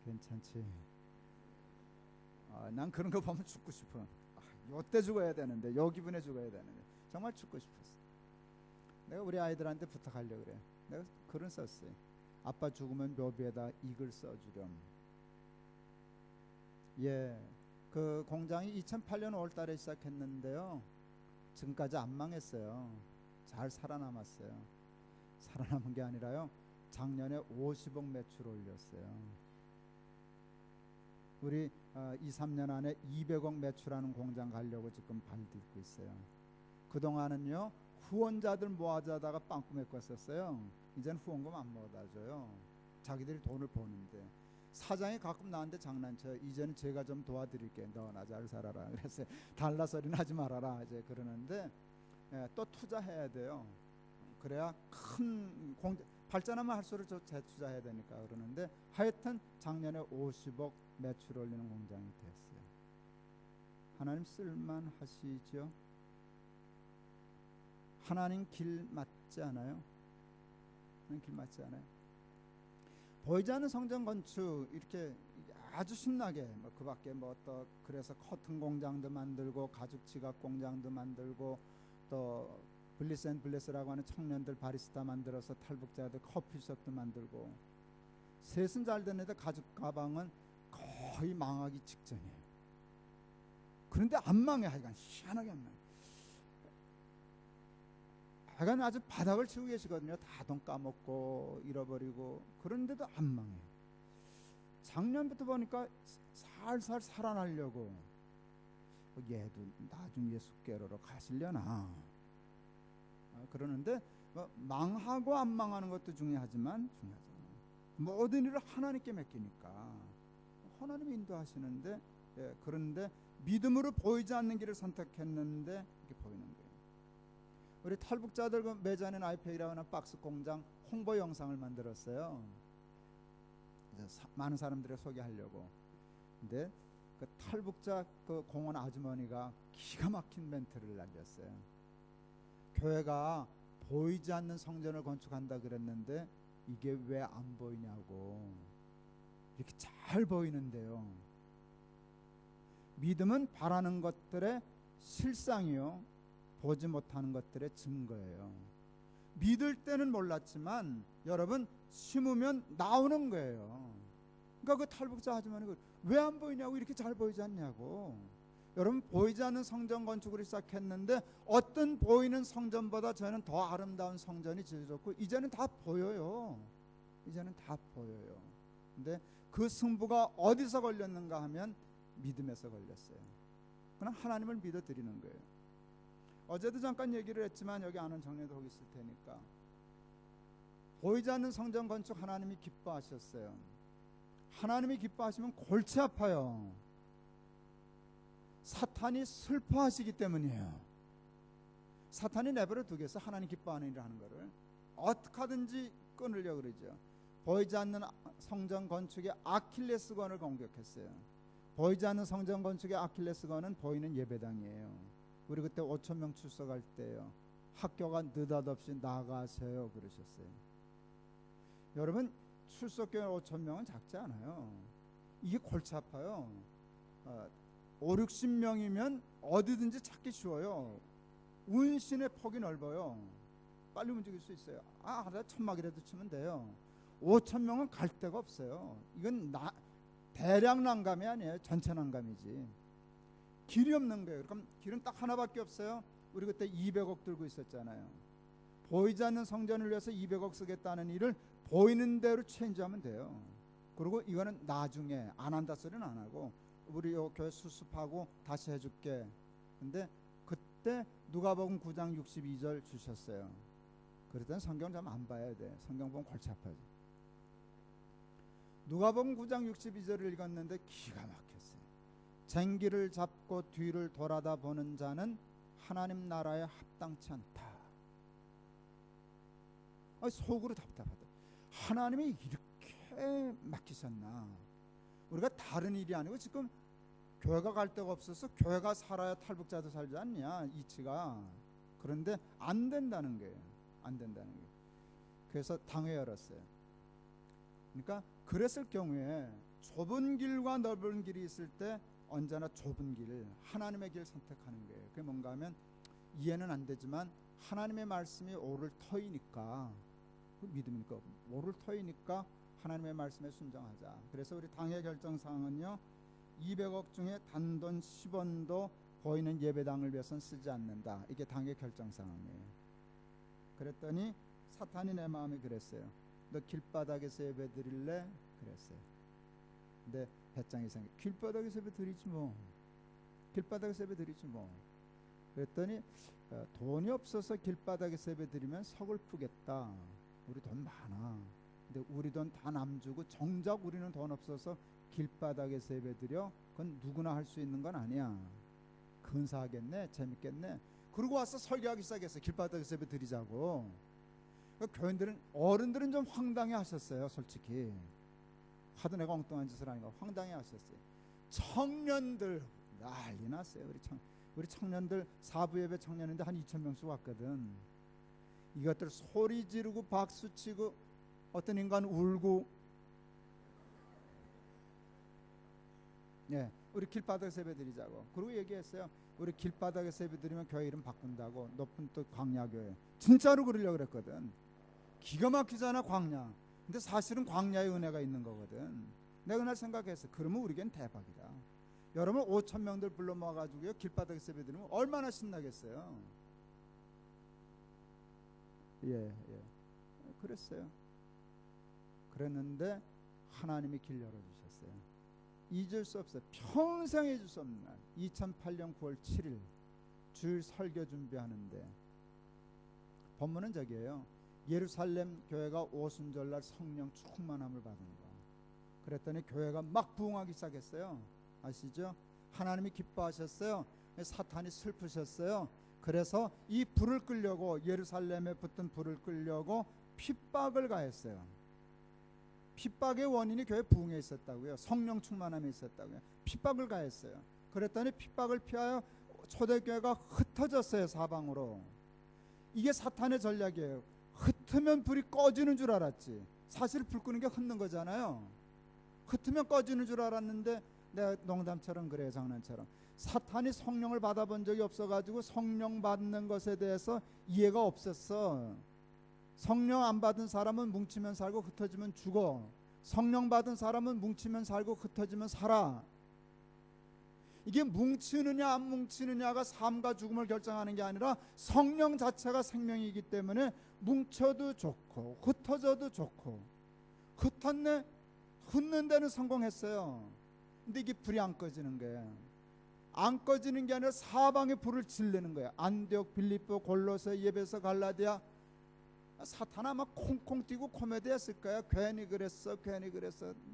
괜찮지? 난 그런 거 보면 죽고 싶어. 요때 죽어야 되는데, 요 기분에 죽어야 되는데 정말 죽고 싶었어. 내가 우리 아이들한테 부탁하려고 그래. 내가 글은 썼어요. 아빠 죽으면 묘비에다 이 글 써주렴. 예, 그 공장이 2008년 5월달에 시작했는데요. 지금까지 안 망했어요. 잘 살아남았어요. 살아남은 게 아니라요. 작년에 50억 매출 올렸어요. 우리 2, 3년 안에 200억 매출하는 공장 가려고 지금 발딛고 있어요. 그동안은요 후원자들 모아자다가 빵꾸 메꿨었어요. 이제는 후원금 안 모아줘요. 자기들이 돈을 버는데 사장이 가끔 나한테 장난쳐요. 이제는 제가 좀 도와드릴게. 너나 잘 살아라. 그래서 달라 소리는 하지 말아라 이제 그러는데 또 투자해야 돼요. 그래야 큰 공장 발전하면 할수록 저 재투자해야 되니까 그러는데 하여튼 작년에 50억 매출 올리는 공장이 됐어요. 하나님 쓸만하시죠? 하나님 길 맞지 않아요? 하나님 길 맞지 않아요? 보이지 않는 성전 건축 이렇게 아주 신나게 그 밖에 또 그래서 커튼 공장도 만들고 가죽 지갑 공장도 만들고 또 블리스앤블레스라고 하는 청년들 바리스타 만들어서 탈북자들 커피숍도 만들고 셋은 잘 되는데 가죽 가방은 거의 망하기 직전이에요. 그런데 안 망해. 하여간 희한하게 안 망해. 하여간 아주 바닥을 치고 계시거든요. 다 돈 까먹고 잃어버리고 그런데도 안 망해요. 작년부터 보니까 살살 살아나려고 얘도 나중 예수께로로 가시려나 그러는데 망하고 안 망하는 것도 중요하잖아요. 모든 일을 하나님께 맡기니까 하나님이 인도하시는데 그런데 믿음으로 보이지 않는 길을 선택했는데 이렇게 보이는 거예요. 우리 탈북자들 그 매자는 아이페이라고 하는 박스 공장 홍보 영상을 만들었어요. 많은 사람들을 소개하려고. 근데 그 탈북자 그 공원 아주머니가 기가 막힌 멘트를 날렸어요. 교회가 보이지 않는 성전을 건축한다 그랬는데 이게 왜 안 보이냐고. 이렇게 잘 보이는데요. 믿음은 바라는 것들의 실상이요 보지 못하는 것들의 증거예요. 믿을 때는 몰랐지만 여러분 심으면 나오는 거예요. 그러니까 그 탈북자 아주머니가 왜 안 보이냐고 이렇게 잘 보이지 않냐고. 여러분 보이지 않는 성전 건축을 시작했는데 어떤 보이는 성전보다 저는 더 아름다운 성전이 지어졌고 이제는 다 보여요. 이제는 다 보여요. 근데 그 승부가 어디서 걸렸는가 하면 믿음에서 걸렸어요. 그냥 하나님을 믿어드리는 거예요. 어제도 잠깐 얘기를 했지만 여기 아는 정리도 하고 있을 테니까 보이지 않는 성전 건축 하나님이 기뻐하셨어요. 하나님이 기뻐하시면 골치 아파요. 사탄이 슬퍼하시기 때문이에요. 사탄이 내버려 두겠어. 하나님 기뻐하는 일을 하는 거를 어떻게 하든지 끊으려고 그러죠. 보이지 않는 성전 건축의 아킬레스건을 공격했어요. 보이지 않는 성전 건축의 아킬레스건은 보이는 예배당이에요. 우리 그때 5,000명 출석할 때요. 학교가 느닷없이 나가세요 그러셨어요. 여러분 출석교회 5,000명은 작지 않아요. 이게 골치 아파요. 5, 60명이면 어디든지 찾기 쉬워요. 운신의 폭이 넓어요. 빨리 움직일 수 있어요. 하루에 1,000막이라도 치면 돼요. 5,000명은 갈 데가 없어요. 이건 대량 난감이 아니에요. 전체 난감이지. 길이 없는 거예요. 그럼 길은 딱 하나밖에 없어요. 우리 그때 200억 들고 있었잖아요. 보이지 않는 성전을 위해서 200억 쓰겠다는 일을 보이는 대로 체인지하면 돼요. 그리고 이거는 나중에 안 한다 소리는 안 하고 우리 요 교회 수습하고 다시 해줄게. 근데 그때 누가복음 9장 62절 주셨어요. 그랬더니 성경 좀 안 봐야 돼. 성경 보면 골치 아파져. 누가복음 9장 62절을 읽었는데 기가 막혔어요. 쟁기를 잡고 뒤를 돌아다 보는 자는 하나님 나라에 합당치 않다. 속으로 답답하다. 하나님이 이렇게 맡기셨나? 우리가 다른 일이 아니고 지금 교회가 갈 데가 없어서 교회가 살아야 탈북자도 살지 않냐 이치가. 그런데 안 된다는 거예요. 안 된다는 거예요. 그래서 당회 열었어요. 그러니까 그랬을 경우에 좁은 길과 넓은 길이 있을 때 언제나 좁은 길, 하나님의 길 선택하는 거예요. 그게 뭔가 하면 이해는 안 되지만 하나님의 말씀이 오를 터이니까, 믿음이니까 오를 터이니까 하나님의 말씀에 순종하자. 그래서 우리 당의 결정사항은요, 200억 중에 단돈 10원도 보이는 예배당을 위해서는 쓰지 않는다. 이게 당의 결정사항이에요. 그랬더니 사탄이 내 마음에 그랬어요. 너 길바닥에서 예배 드릴래? 그랬어요. 근데 배짱이 생겨. 길바닥에서 예배 드리지 뭐. 길바닥에서 예배 드리지 뭐. 그랬더니 돈이 없어서 길바닥에서 예배 드리면 서글프겠다. 우리 돈 많아. 근데 우리 돈 다 남주고 정작 우리는 돈 없어서 길바닥에서 예배 드려? 그건 누구나 할 수 있는 건 아니야. 근사하겠네. 재밌겠네. 그러고 와서 설교하기 시작했어. 길바닥에서 예배 드리자고. 그러니까 교인들은, 어른들은 좀 황당해 하셨어요. 솔직히 하도 내가 엉뚱한 짓을 하니까 황당해 하셨어요. 청년들 난리 났어요. 우리 청년들 사부 예배 청년인데 한 2,000명씩 왔거든. 이것들 소리 지르고 박수 치고 어떤 인간 울고, 예, 우리 길바닥에서 예배 드리자고. 그리고 얘기했어요. 우리 길바닥에서 예배 드리면 교회 이름 바꾼다고. 높은 뜻 광야교회. 진짜로 그러려고 그랬거든. 기가 막히잖아 광야. 근데 사실은 광야의 은혜가 있는 거거든. 내가 그날 생각했어. 그러면 우리겐 대박이다. 여러분 5,000명들 불러 모아가지고요 길바닥에서 예배 드리면 얼마나 신나겠어요. 예. 그랬어요. 그랬는데 하나님이 길 열어주셨어요. 잊을 수 없어요. 평생 잊을 수 없는 날, 2008년 9월 7일 주일 설교 준비하는데, 본문은 저기예요. 예루살렘 교회가 오순절날 성령 충만함을 받은 거. 그랬더니 교회가 막 부흥하기 시작했어요. 아시죠? 하나님이 기뻐하셨어요. 사탄이 슬프셨어요. 그래서 이 불을 끌려고, 예루살렘에 붙은 불을 끌려고 핍박을 가했어요. 핍박의 원인이 교회 부흥에 있었다고요. 성령 충만함에 있었다고요. 핍박을 가했어요. 그랬더니 핍박을 피하여 초대교회가 흩어졌어요. 사방으로. 이게 사탄의 전략이에요. 흩으면 불이 꺼지는 줄 알았지. 사실 불 끄는 게 흩는 거잖아요. 흩으면 꺼지는 줄 알았는데, 내가 농담처럼 그래요. 장난처럼. 사탄이 성령을 받아본 적이 없어가지고 성령 받는 것에 대해서 이해가 없었어. 성령 안 받은 사람은 뭉치면 살고 흩어지면 죽어. 성령 받은 사람은 뭉치면 살고 흩어지면 살아. 이게 뭉치느냐 안 뭉치느냐가 삶과 죽음을 결정하는 게 아니라 성령 자체가 생명이기 때문에 뭉쳐도 좋고 흩어져도 좋고. 흩었네, 흩는 데는 성공했어요. 근데 이게 불이 안 꺼지는 거예요. 안 꺼지는 게 아니라 사방에 불을 질르는 거예요. 안디옥, 빌립보, 골로새, 에베소, 갈라디아. 사탄 아마 콩콩 뛰고 코미디 했을 거야. 괜히 그랬어.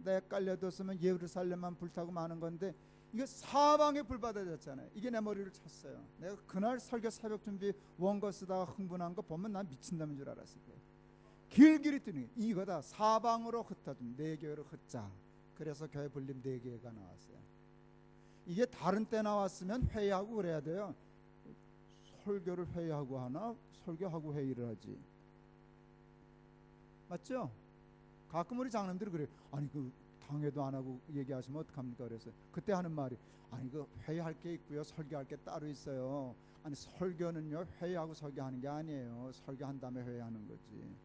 내 깔려뒀으면 예루살렘만 불타고 마는 건데, 이게 사방에 불 받아졌잖아요. 이게 내 머리를 쳤어요. 내가 그날 설교 새벽 준비 원고 쓰다가 흥분한 거 보면 난 미친놈인 줄 알았을 거예요. 길길이 뛰는 게 이거다. 사방으로 흩어진 네 교회로 흩자. 그래서 교회 불림 네 개가 나왔어요. 이게 다른 때 나왔으면 회의하고 그래야 돼요. 설교를 회의하고 하나, 설교하고 회의를 하지. 맞죠? 가끔 우리 장로님들이 그래요. 아니 그 당회도 안 하고 얘기하시면 어떡합니까? 그래서 그때 하는 말이, 아니 그 회의할 게 있고요, 설교할 게 따로 있어요. 아니 설교는요 회의하고 설교하는 게 아니에요. 설교한 다음에 회의하는 거지.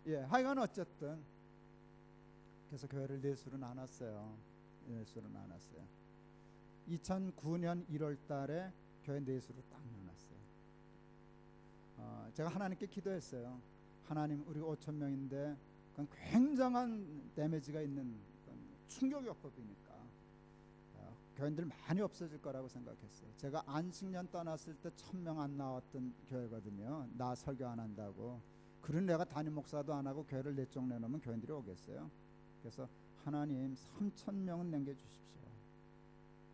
예, 하여간 어쨌든 그래서 교회를 넷으로 나눴어요. 2009년 1월 달에 교회 넷으로 딱 나눴어요. 제가 하나님께 기도했어요. 하나님, 우리 5,000명인데 그건 굉장한 데미지가 있는 충격요법이니까 교인들 많이 없어질 거라고 생각했어요. 제가 안식년 떠났을 때 1000명 안 나왔던 교회거든요. 나 설교 안 한다고. 그런 내가 담임 목사도 안 하고 교회를 내쪽 내놓으면 교인들이 오겠어요. 그래서 하나님 3000명은 남겨주십시오.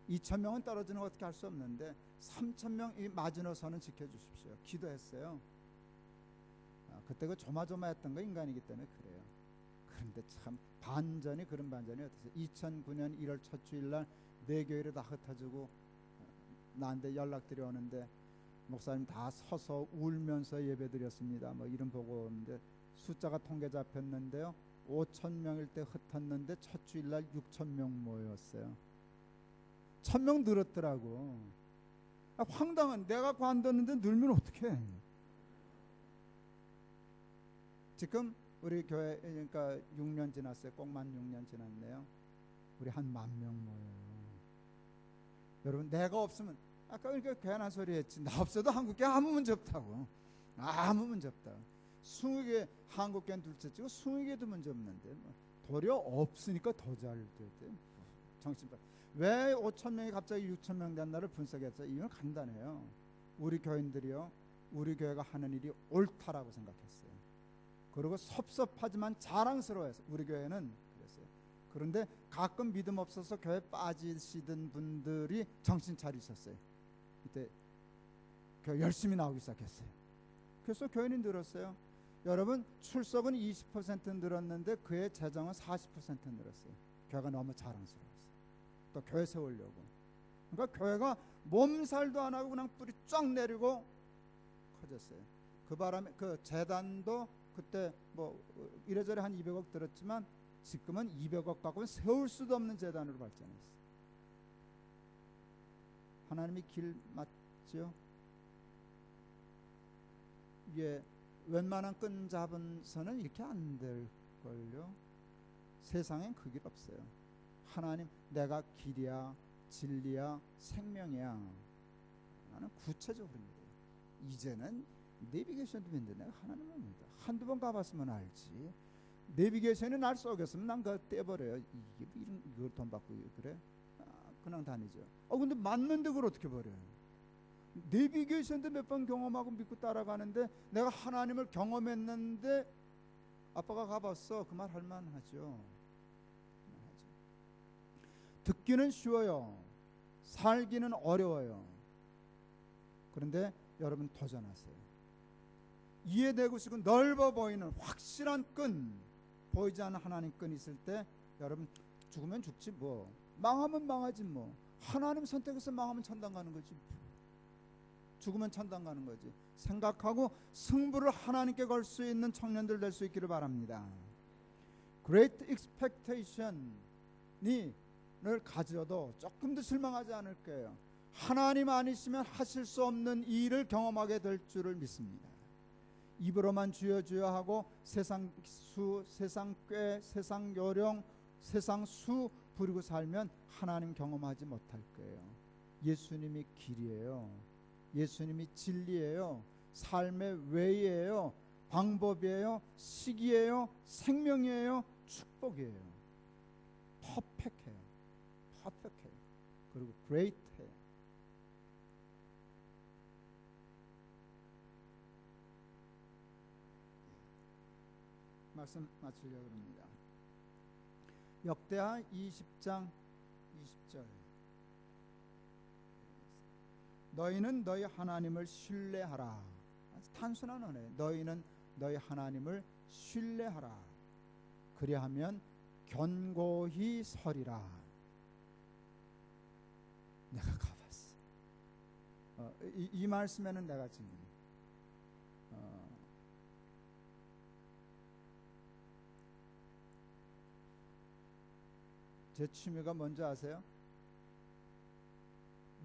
2000명은 떨어지는 거 어떻게 할 수 없는데 3000명 이 마지노선은 지켜주십시오. 기도했어요. 그때 그 조마조마했던 거 인간이기 때문에 그래요. 그런데 참 반전이 그런 반전이 어땠어요. 2009년 1월 첫 주일날 내 교회를 다 흩어지고 나한테 연락들이 오는데 목사님 다 서서 울면서 예배드렸습니다. 뭐 이런 보고 오는데 숫자가 통계 잡혔는데요. 5,000명일 때 흩었는데 첫 주일날 6,000명 모였어요. 1,000명 늘었더라고. 황당한, 내가 관뒀는데 늘면 어떡해. 지금 우리 교회 그러니까 6년 지났어요. 꼭만 6년 지났네요. 우리 한 10,000명 모여요. 여러분 내가 없으면 아까 그러니까 괜한 소리 했지. 나 없어도 한국교회 아무 문제 없다고. 아무 문제 없다. 20개 한국교회는 둘째치고 20개도 문제 없는데 도리어 없으니까 더 잘 돼. 정신발. 왜 5,000명이 갑자기 6,000명 된 날을 분석했어요? 이유는 간단해요. 우리 교인들이요, 우리 교회가 하는 일이 옳다라고 생각했어요. 그리고 섭섭하지만 자랑스러워했어요. 우리 교회는 그랬어요. 그런데 가끔 믿음 없어서 교회 빠지시던 분들이 정신 차리셨어요. 이때 교회 열심히 나오기 시작했어요. 그래서 교인이 늘었어요. 여러분 출석은 20% 늘었는데 그의 재정은 40% 늘었어요. 교회가 너무 자랑스러웠어요. 또 교회 세우려고. 그러니까 교회가 몸살도 안 하고 그냥 뿌리 쫙 내리고 커졌어요. 그 바람에 그 재단도 그때 뭐 이래저래 한 200억 들었지만 지금은 200억 갖고는 세울 수도 없는 재단으로 발전했어요. 하나님이 길 맞죠? 이게 웬만한 끈 잡은 선은 이렇게 안 될걸요. 세상엔 그 길 없어요. 하나님 내가 길이야 진리야 생명이야. 나는 구체적으로 믿어요. 이제는 내비게이션도 믿는데 내가 하나님을 믿어. 한두 번 가봤으면 알지. 내비게이션이 날 쏘겠으면 난 그거 떼버려요. 이게 이걸 돈 받고 그래? 그냥 다니죠. 근데 맞는데 그걸 어떻게 버려요? 내비게이션도 몇 번 경험하고 믿고 따라가는데 내가 하나님을 경험했는데 아빠가 가봤어. 그 말 할만하죠. 듣기는 쉬워요. 살기는 어려워요. 그런데 여러분 도전하세요. 이해되고 싶고 넓어 보이는 확실한 끈, 보이지 않는 하나님 끈이 있을 때 여러분 죽으면 죽지 뭐, 망하면 망하지 뭐. 하나님 선택해서 망하면 천당 가는 거지. 죽으면 천당 가는 거지. 생각하고 승부를 하나님께 걸 수 있는 청년들 될 수 있기를 바랍니다. Great expectation이 를 가져도 조금도 실망하지 않을 거예요. 하나님 아니시면 하실 수 없는 일을 경험하게 될 줄을 믿습니다. 입으로만 주여 주여 하고 세상 수, 세상 꾀, 세상 요령, 세상 수 부리고 살면 하나님 경험하지 못할 거예요. 예수님이 길이에요. 예수님이 진리예요. 삶의 웨이예요. 방법이에요. 시기예요. 생명이에요. 축복이에요. 퍼펙해요. 퍼펙해요. 그리고 great해요. 말씀 마치려고 합니다. 역대하 20장 20절. 너희는 너희 하나님을 신뢰하라. 단순한 언어예요. 너희는 너희 하나님을 신뢰하라. 그리하면 견고히 서리라. 내가 가봤어. 이 말씀에는 내가 지금 제 취미가 뭔지 아세요?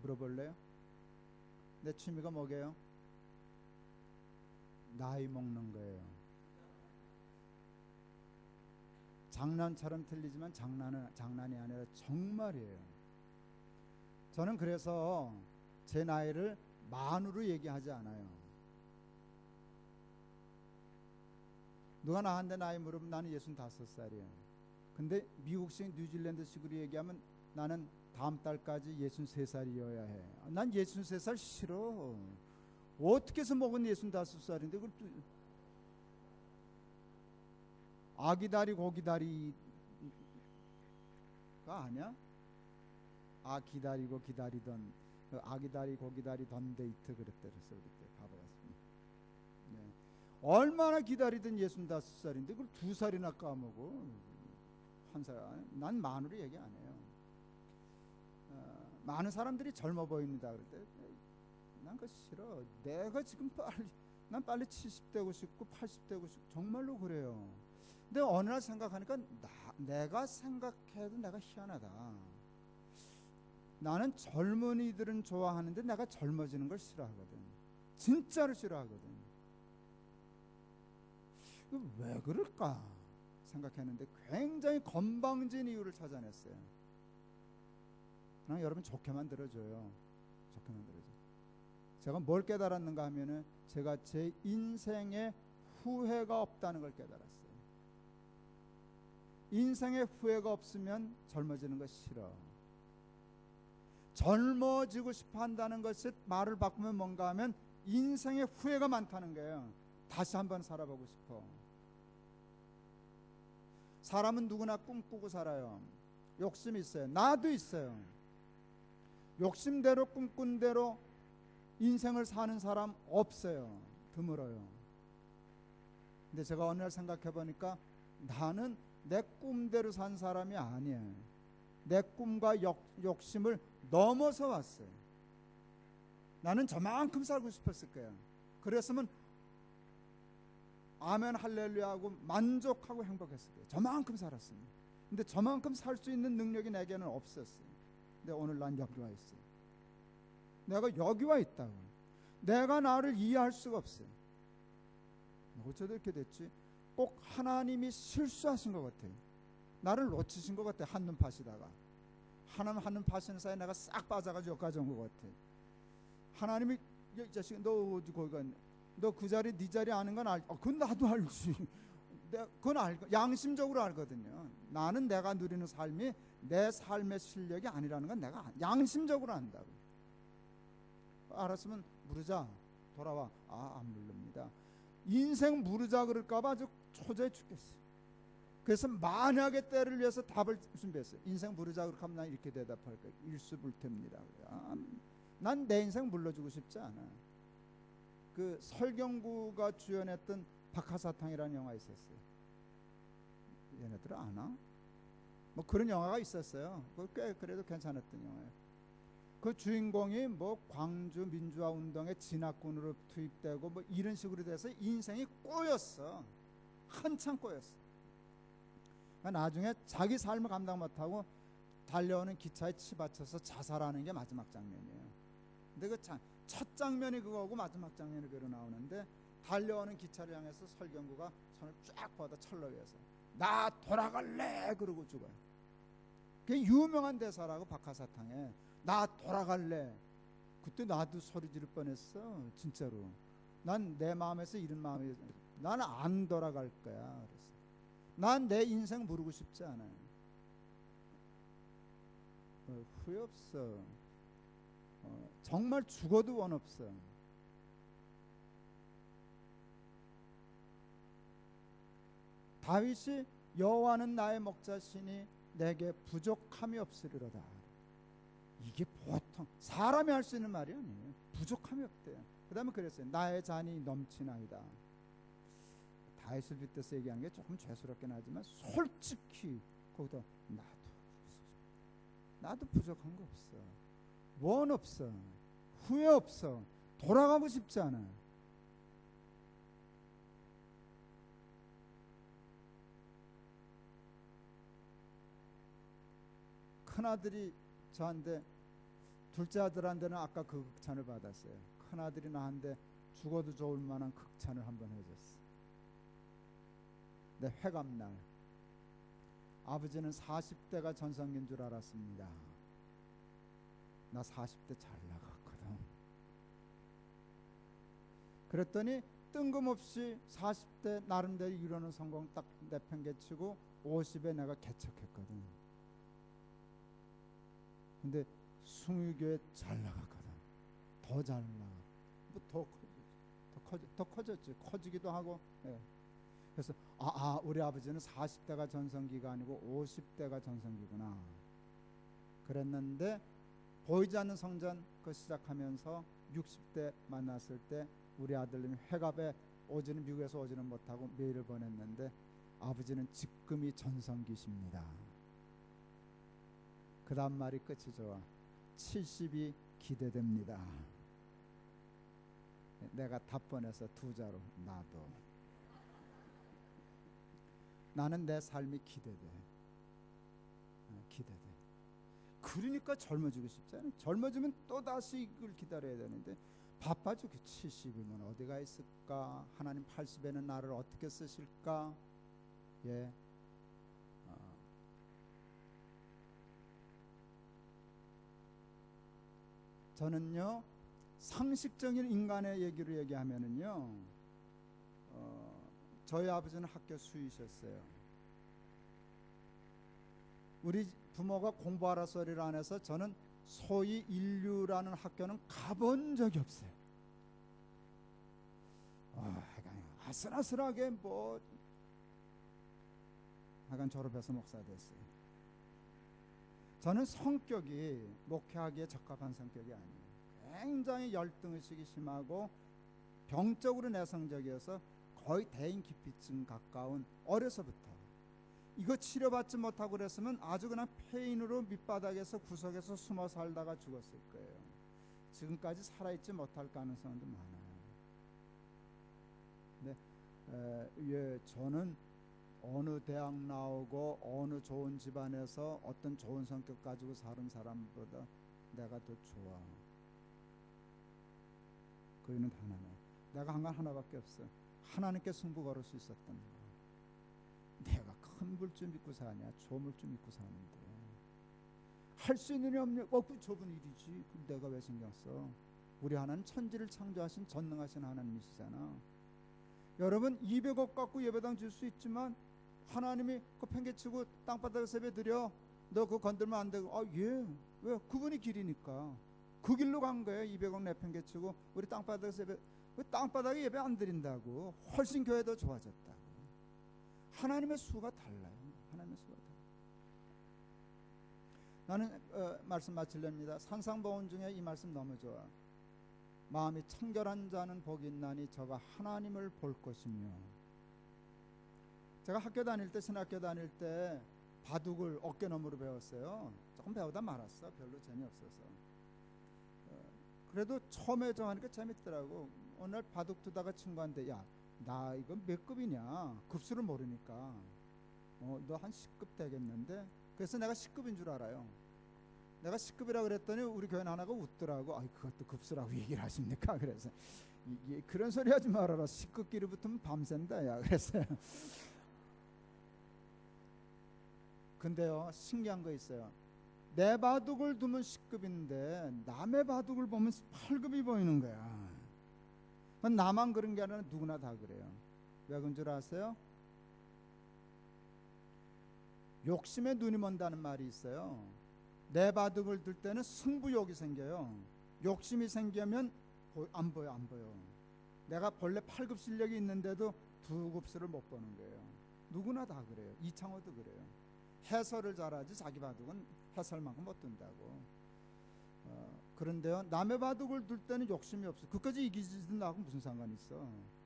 물어볼래요? 내 취미가 뭐게요? 나이 먹는 거예요. 장난처럼 들리지만 장난이 아니라 정말이에요. 저는 그래서 제 나이를 만으로 얘기하지 않아요. 누가 나한테 나이 물으면 나는 65살이에요. 근데 미국식 뉴질랜드식으로 얘기하면 나는 다음 달까지 63살이어야 해. 난 63살 싫어. 어떻게 해서 먹은 65살인데 그걸 또 아기다리 고기다리가 아니야? 아 기다리고 기다리던 아기다리 고기다리던 데이트 그랬대. 그래서 그때 가봐봤습니다. 네. 얼마나 기다리던 65살인데 그걸 2살이나 까먹어. 한 살. 난 만으로 얘기 안 해요. 많은 사람들이 젊어 보입니다. 그럴 때 난 그거 싫어. 내가 지금 난 빨리 70 되고 싶고 80 되고 싶고 정말로 그래요. 근데 어느 날 생각하니까 내가 생각해도 내가 희한하다. 나는 젊은이들은 좋아하는데 내가 젊어지는 걸 싫어하거든. 진짜로 싫어하거든. 왜 그럴까 생각했는데 굉장히 건방진 이유를 찾아냈어요. 여러분 좋게만 들어줘요. 좋게만 들어줘. 제가 뭘 깨달았는가 하면은 제가 제 인생에 후회가 없다는 걸 깨달았어요. 인생에 후회가 없으면 젊어지는 거 싫어. 젊어지고 싶어 한다는 것을 말을 바꾸면 뭔가 하면 인생에 후회가 많다는 거예요. 다시 한번 살아보고 싶어. 사람은 누구나 꿈꾸고 살아요. 욕심이 있어요. 나도 있어요. 욕심대로 꿈꾼 대로 인생을 사는 사람 없어요. 드물어요. 근데 제가 어느 날 생각해 보니까 나는 내 꿈대로 산 사람이 아니에요. 내 꿈과 욕심을 넘어서 왔어요. 나는 저만큼 살고 싶었을 거예요. 그랬으면 아멘 할렐루야 하고 만족하고 행복했을 거예요. 저만큼 살았습니다. 근데 저만큼 살 수 있는 능력이 내게는 없었어요. 근데 오늘 난 여기 와 있어요. 내가 여기 와 있다고. 내가 나를 이해할 수가 없어요. 어쩌다 이렇게 됐지? 꼭 하나님이 실수하신 것 같아요. 나를 놓치신 것 같아요. 한눈 파시다가 하나님 한눈 파시는 사이에 내가 싹 빠져가지고 여기까지 온 것 같아요. 하나님이 이 자식 너 어디 거기 갔니? 너 그 자리 네 자리 아는 건 그건 나도 알지. 그건 양심적으로 알거든요. 나는 내가 누리는 삶이 내 삶의 실력이 아니라는 건 내가 양심적으로 안다고. 알았으면 물으자. 돌아와. 안 물릅니다. 인생 물으자 그럴까봐 아주 초조해 죽겠어요. 그래서 만약에 때를 위해서 답을 준비했어요. 인생 물으자 그렇게 하면 난 이렇게 대답할 거예요. 일수불태입니다. 난 내 인생 물러주고 싶지 않아. 그 설경구가 주연했던 박하사탕이라는 영화 있었어요. 얘네들 아나? 뭐 그런 영화가 있었어요. 꽤 그래도 괜찮았던 영화예요. 그 주인공이 뭐 광주 민주화 운동에 진학군으로 투입되고 뭐 이런 식으로 돼서 인생이 꼬였어. 한참 꼬였어. 나중에 자기 삶을 감당 못하고 달려오는 기차에 치받쳐서 자살하는 게 마지막 장면이에요. 근데 그 첫 장면이 그거고 마지막 장면이 그로 나오는데 달려오는 기차를 향해서 설경구가 손을 쫙 뻗어 철렁해서 나 돌아갈래 그러고 죽어요. 그게 유명한 대사라고 박하사탕에 나 돌아갈래. 그때 나도 소리 지를 뻔했어. 진짜로. 난 내 마음에서 이런 마음이 나는 안 돌아갈 거야. 그래서 난 내 인생 모르고 싶지 않아요. 후회 없어. 정말 죽어도 원 없어. 다윗이 여호와는 나의 목자시니 내게 부족함이 없으리로다. 이게 보통 사람이 할 수 있는 말이 아니에요. 부족함이 없대요. 그 다음에 그랬어요. 나의 잔이 넘치나이다. 다윗을 빗대서 얘기한 게 조금 죄스럽긴 하지만 솔직히 거기다 나도 부족한 거 없어. 원 없어. 후회 없어. 돌아가고 싶지 않아. 큰아들이 저한테 둘째 아들한테는 아까 그 극찬을 받았어요. 큰아들이 나한테 죽어도 좋을 만한 극찬을 한번 해줬어. 내 회감날 아버지는 40대가 전성기인 줄 알았습니다. 나 40대 잘 나갔거든. 그랬더니 뜬금없이 40대 나름대로 이루는 성공 딱 내팽개치고 50에 내가 개척했거든. 근데 숭유교회 잘 나갔거든. 더 잘 나가. 더 커졌지. 커지기도 하고. 예. 그래서 우리 아버지는 40대가 전성기가 아니고 50대가 전성기구나. 그랬는데 보이지 않는 성전 그 시작하면서 60대 만났을 때 우리 아들님이 회갑에 오지는 미국에서 오지는 못하고 메일을 보냈는데 아버지는 지금이 전성기십니다. 그 다음 말이 끝이 좋아. 70이 기대됩니다. 내가 답변해서 두 자로 나도. 나는 내 삶이 기대돼. 기대돼. 그러니까 젊어지고 싶잖아요. 젊어지면 또다시 이걸 기다려야 되는데 바빠지고 70이면 어디가 있을까? 하나님 80에는 나를 어떻게 쓰실까? 예. 저는요 상식적인 인간의 얘기로 얘기하면은요 저희 아버지는 학교 수의셨어요. 우리 부모가 공부하라 소리를 안 해서 저는 소위 인류라는 학교는 가본 적이 없어요. 아슬아슬하게 뭐 하여간 졸업해서 목사 됐어요. 저는 성격이 목회하기에 적합한 성격이 아니에요. 굉장히 열등의식이 심하고 병적으로 내성적이어서 거의 대인 기피증 가까운 어려서부터 이거 치료받지 못하고 그랬으면 아주 그냥 폐인으로 밑바닥에서 구석에서 숨어 살다가 죽었을 거예요. 지금까지 살아있지 못할 가능성도 많아요. 근데 저는 어느 대학 나오고 어느 좋은 집안에서 어떤 좋은 성격 가지고 사는 사람보다 내가 더 좋아. 그 이유는 하나네. 내가 한 건 하나밖에 없어. 하나님께 승부 걸을 수 있었던 거. 내가 큰 불 좀 믿고 사냐, 조물 좀 믿고 사는데 할 수 있느냐 없느냐, 그 좁은 일이지. 내가 왜 신경 써? 우리 하나님 천지를 창조하신 전능하신 하나님이시잖아. 여러분 200억 갖고 예배당 줄 수 있지만 하나님이 그 팽개치고 땅바닥에서 예배 드려. 너 그거 건들면 안 되고. 예. 왜? 그분이 길이니까. 그 길로 간 거예요. 200억 내팽개치고 우리 땅바닥에서 예배. 왜 땅바닥에 예배 안 드린다고? 훨씬 교회 더 좋아졌다고. 하나님의 수가 달라요. 하나님의 수가 달라요. 나는 말씀 마치렵니다. 산상보훈 중에 이 말씀 너무 좋아. 마음이 청결한 자는 복이 있나니 저가 하나님을 볼 것이며. 제가 학교 다닐 때 신학교 다닐 때 바둑을 어깨너머로 배웠어요. 조금 배우다 말았어. 별로 재미없어서. 그래도 처음에 정하니까 재밌더라고. 어느 날 바둑 두다가 친구한테 야, 나 이거 몇 급이냐? 급수를 모르니까. 너 한 10급 되겠는데? 그래서 내가 10급인 줄 알아요. 내가 10급이라 그랬더니 우리 교회 하나가 웃더라고. 그것도 급수라고 얘기를 하십니까? 그래서 그런 소리 하지 말아라. 10급끼리 붙으면 밤샌다 야. 그랬어요. 근데요 신기한 거 있어요. 내 바둑을 두면 10급인데 남의 바둑을 보면 8급이 보이는 거야. 나만 그런 게 아니라 누구나 다 그래요. 왜 그런 줄 아세요? 욕심에 눈이 먼다는 말이 있어요. 내 바둑을 둘 때는 승부욕이 생겨요. 욕심이 생기면 안 보여. 내가 본래 8급 실력이 있는데도 2급수를 못 보는 거예요. 누구나 다 그래요. 이창호도 그래요. 해설을 잘하지 자기 바둑은 해설만큼 못 둔다고. 그런데요 남의 바둑을 둘 때는 욕심이 없어. 그까지 이기지든 나하고 무슨 상관이 있어.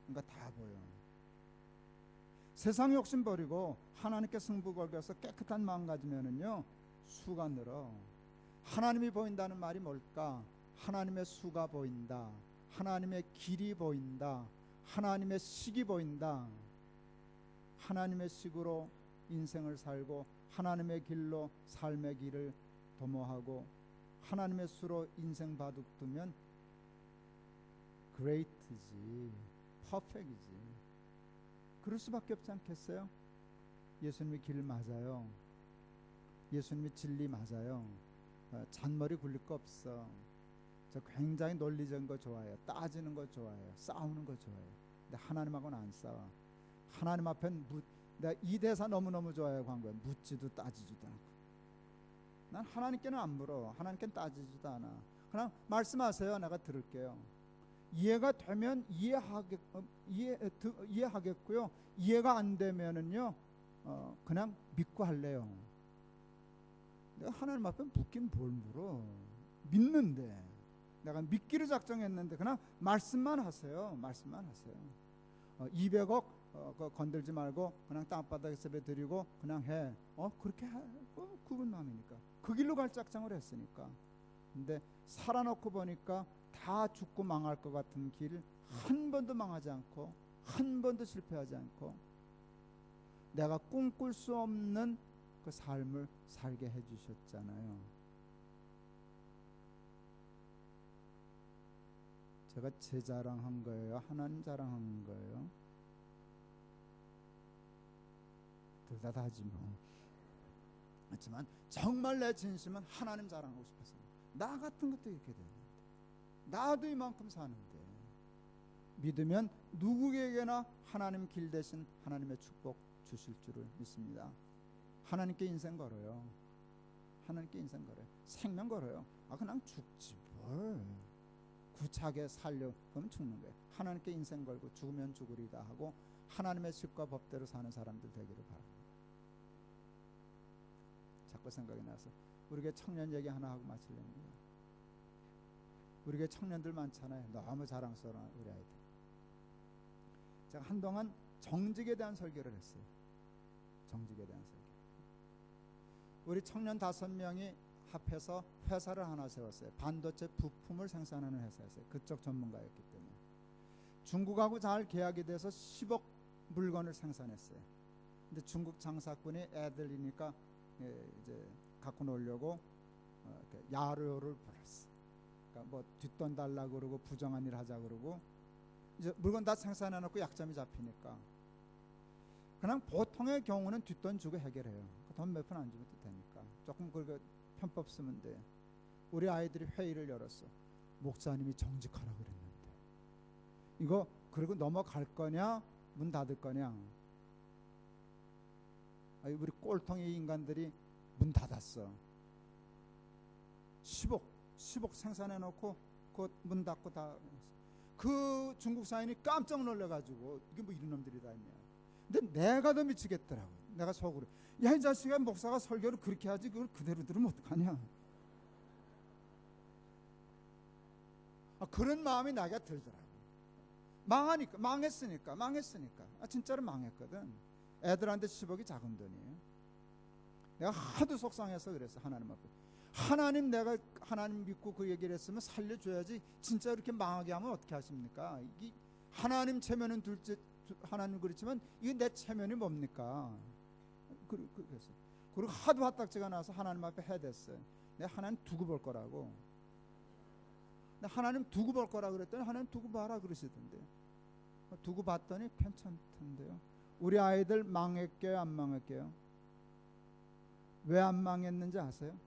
그러니까 다 보여. 세상 욕심 버리고 하나님께 승부 걸어서 깨끗한 마음 가지면은요 수가 늘어. 하나님이 보인다는 말이 뭘까? 하나님의 수가 보인다. 하나님의 길이 보인다. 하나님의 식이 보인다. 하나님의 식으로 인생을 살고 하나님의 길로 삶의 길을 도모하고 하나님의 수로 인생 바둑 두면 great지, 퍼펙이지. 그럴 수밖에 없지 않겠어요? 예수님이 길 맞아요. 예수님이 진리 맞아요. 잔머리 굴릴 거 없어. 저 굉장히 논리적인 거 좋아해요. 따지는 거 좋아해요. 싸우는 거 좋아해요. 근데 하나님하고는 안 싸워. 하나님 앞엔 내가 이 대사 너무너무 좋아해요. 광고에 묻지도 따지지도 않고. 난 하나님께는 안 물어. 하나님께는 따지지도 않아. 그냥 말씀하세요. 내가 들을게요. 이해가 되면 이해하겠고요. 이해가 안 되면은요 그냥 믿고 할래요. 내가 하나님 앞에 묻긴 뭘 물어. 믿는데 내가 믿기로 작정했는데 그냥 말씀만 하세요. 말씀만 하세요. 200억 건들지 말고 그냥 땅바닥에 세배드리고 그냥 해. 그렇게 하고 그분 마음이니까 그 길로 갈 작정을 했으니까. 근데 살아놓고 보니까 다 죽고 망할 것 같은 길 한 번도 망하지 않고 한 번도 실패하지 않고 내가 꿈꿀 수 없는 그 삶을 살게 해주셨잖아요. 제가 제 자랑한 거예요? 하나님 자랑한 거예요? 둘 다 다지 뭐. 하지만 정말 내 진심은 하나님 자랑하고 싶었어요. 나 같은 것도 이렇게 되는데 나도 이만큼 사는데 믿으면 누구에게나 하나님 길 대신 하나님의 축복 주실 줄을 믿습니다. 하나님께 인생 걸어요. 하나님께 인생 걸어요. 생명 걸어요. 그냥 죽지 뭘. 구차하게 살려 그러면 죽는 거예요. 하나님께 인생 걸고 죽으면 죽으리다 하고 하나님의 식과 법대로 사는 사람들 되기를 바랍니다. 자꾸 생각이 나서 우리 교회 청년 얘기 하나 하고 마치렵니다. 우리 교회 청년들 많잖아요. 너무 자랑스러운 우리 아이들. 제가 한동안 정직에 대한 설교를 했어요. 정직에 대한 설교. 우리 청년 5명이 합해서 회사를 하나 세웠어요. 반도체 부품을 생산하는 회사였어요. 그쪽 전문가였기 때문에. 중국하고 잘 계약이 돼서 10억 물건을 생산했어요. 근데 중국 장사꾼이 애들이니까 이제 갖고 놀려고 야료를 불었어. 그러니까 뭐 뒷돈 달라 그러고 부정한 일 하자 그러고 이제 물건 다 생산해놓고 약점이 잡히니까 그냥 보통의 경우는 뒷돈 주고 해결해요. 돈 몇 푼 안 주면 되니까 조금 그렇게 편법 쓰면 돼. 우리 아이들이 회의를 열었어. 목사님이 정직하라 그랬는데 이거 그리고 넘어갈 거냐 문 닫을 거냐. 우리 꼴통의 인간들이 문 닫았어. 10억 생산해놓고 그 문 닫고 다. 그 중국 사인이 깜짝 놀라가지고 이게 뭐 이런 놈들이 다 있냐. 근데 내가 더 미치겠더라고. 내가 속으로 야 이 자식아 목사가 설교를 그렇게 하지 그걸 그대로 들으면 어떡하냐. 그런 마음이 나가 들더라고. 망했으니까 진짜로 망했거든. 애들한테 10억이 작은 돈이에요. 내가 하도 속상해서 그랬어. 하나님 앞에 내가 하나님 믿고 그 얘기를 했으면 살려줘야지 진짜 이렇게 망하게 하면 어떻게 하십니까? 이게 하나님 체면은 둘째 하나님 그렇지만 이게 내 체면이 뭡니까? 그래서 그리고 하도 화딱지가 나서 하나님 앞에 해댔어요. 내가 하나님 두고 볼 거라고. 하나님 두고 볼 거라 그랬더니 하나님 두고 봐라 그러시던데. 두고 봤더니 괜찮던데요. 우리 아이들 망했게요 안 망했게요? 왜 안 망했는지 아세요?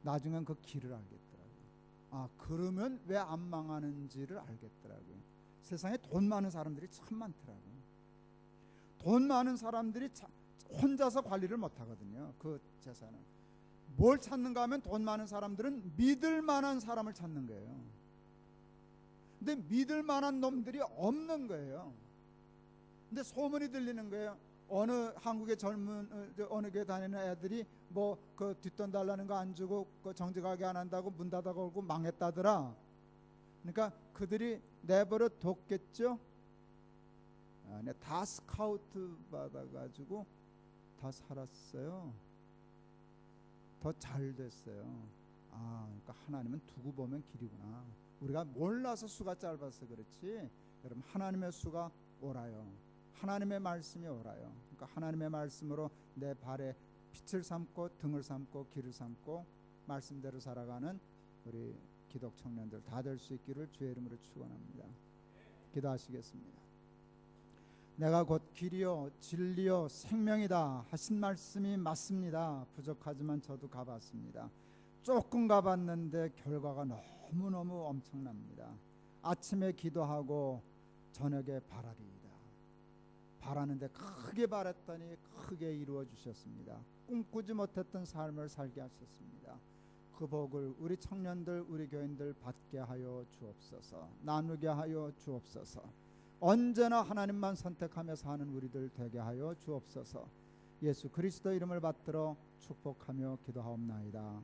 나중엔 그 길을 알겠더라고요. 그러면 왜 안 망하는지를 알겠더라고요. 세상에 돈 많은 사람들이 참 많더라고요. 돈 많은 사람들이 혼자서 관리를 못 하거든요. 그 재산은. 뭘 찾는가 하면 돈 많은 사람들은 믿을 만한 사람을 찾는 거예요. 근데 믿을 만한 놈들이 없는 거예요. 근데 소문이 들리는 거예요. 어느 한국의 어느 교회 다니는 애들이 뭐 그 뒷돈 달라는 거 안 주고 그 정직하게 안 한다고 문 닫아 걸고 망했다더라. 그러니까 그들이 내버려 뒀겠죠. 다 스카우트 받아가지고 다 살았어요. 더 잘 됐어요. 그러니까 하나님은 두고 보면 길이구나. 우리가 몰라서 수가 짧아서 그렇지. 여러분 하나님의 수가 옳아요. 하나님의 말씀이 옳아요. 그러니까 하나님의 말씀으로 내 발에 빛을 삼고 등을 삼고 길을 삼고 말씀대로 살아가는 우리 기독 청년들 다 될 수 있기를 주의 이름으로 축원합니다. 기도하시겠습니다. 내가 곧 길이요 진리요 생명이다 하신 말씀이 맞습니다. 부족하지만 저도 가봤습니다. 조금 가봤는데 결과가 너무너무 엄청납니다. 아침에 기도하고 저녁에 바라리이다. 바라는데 크게 바랐더니 크게 이루어 주셨습니다. 꿈꾸지 못했던 삶을 살게 하셨습니다. 그 복을 우리 청년들, 우리 교인들 받게 하여 주옵소서. 나누게 하여 주옵소서. 언제나 하나님만 선택하며 사는 우리들 되게 하여 주옵소서. 예수 그리스도 이름을 받들어 축복하며 기도하옵나이다.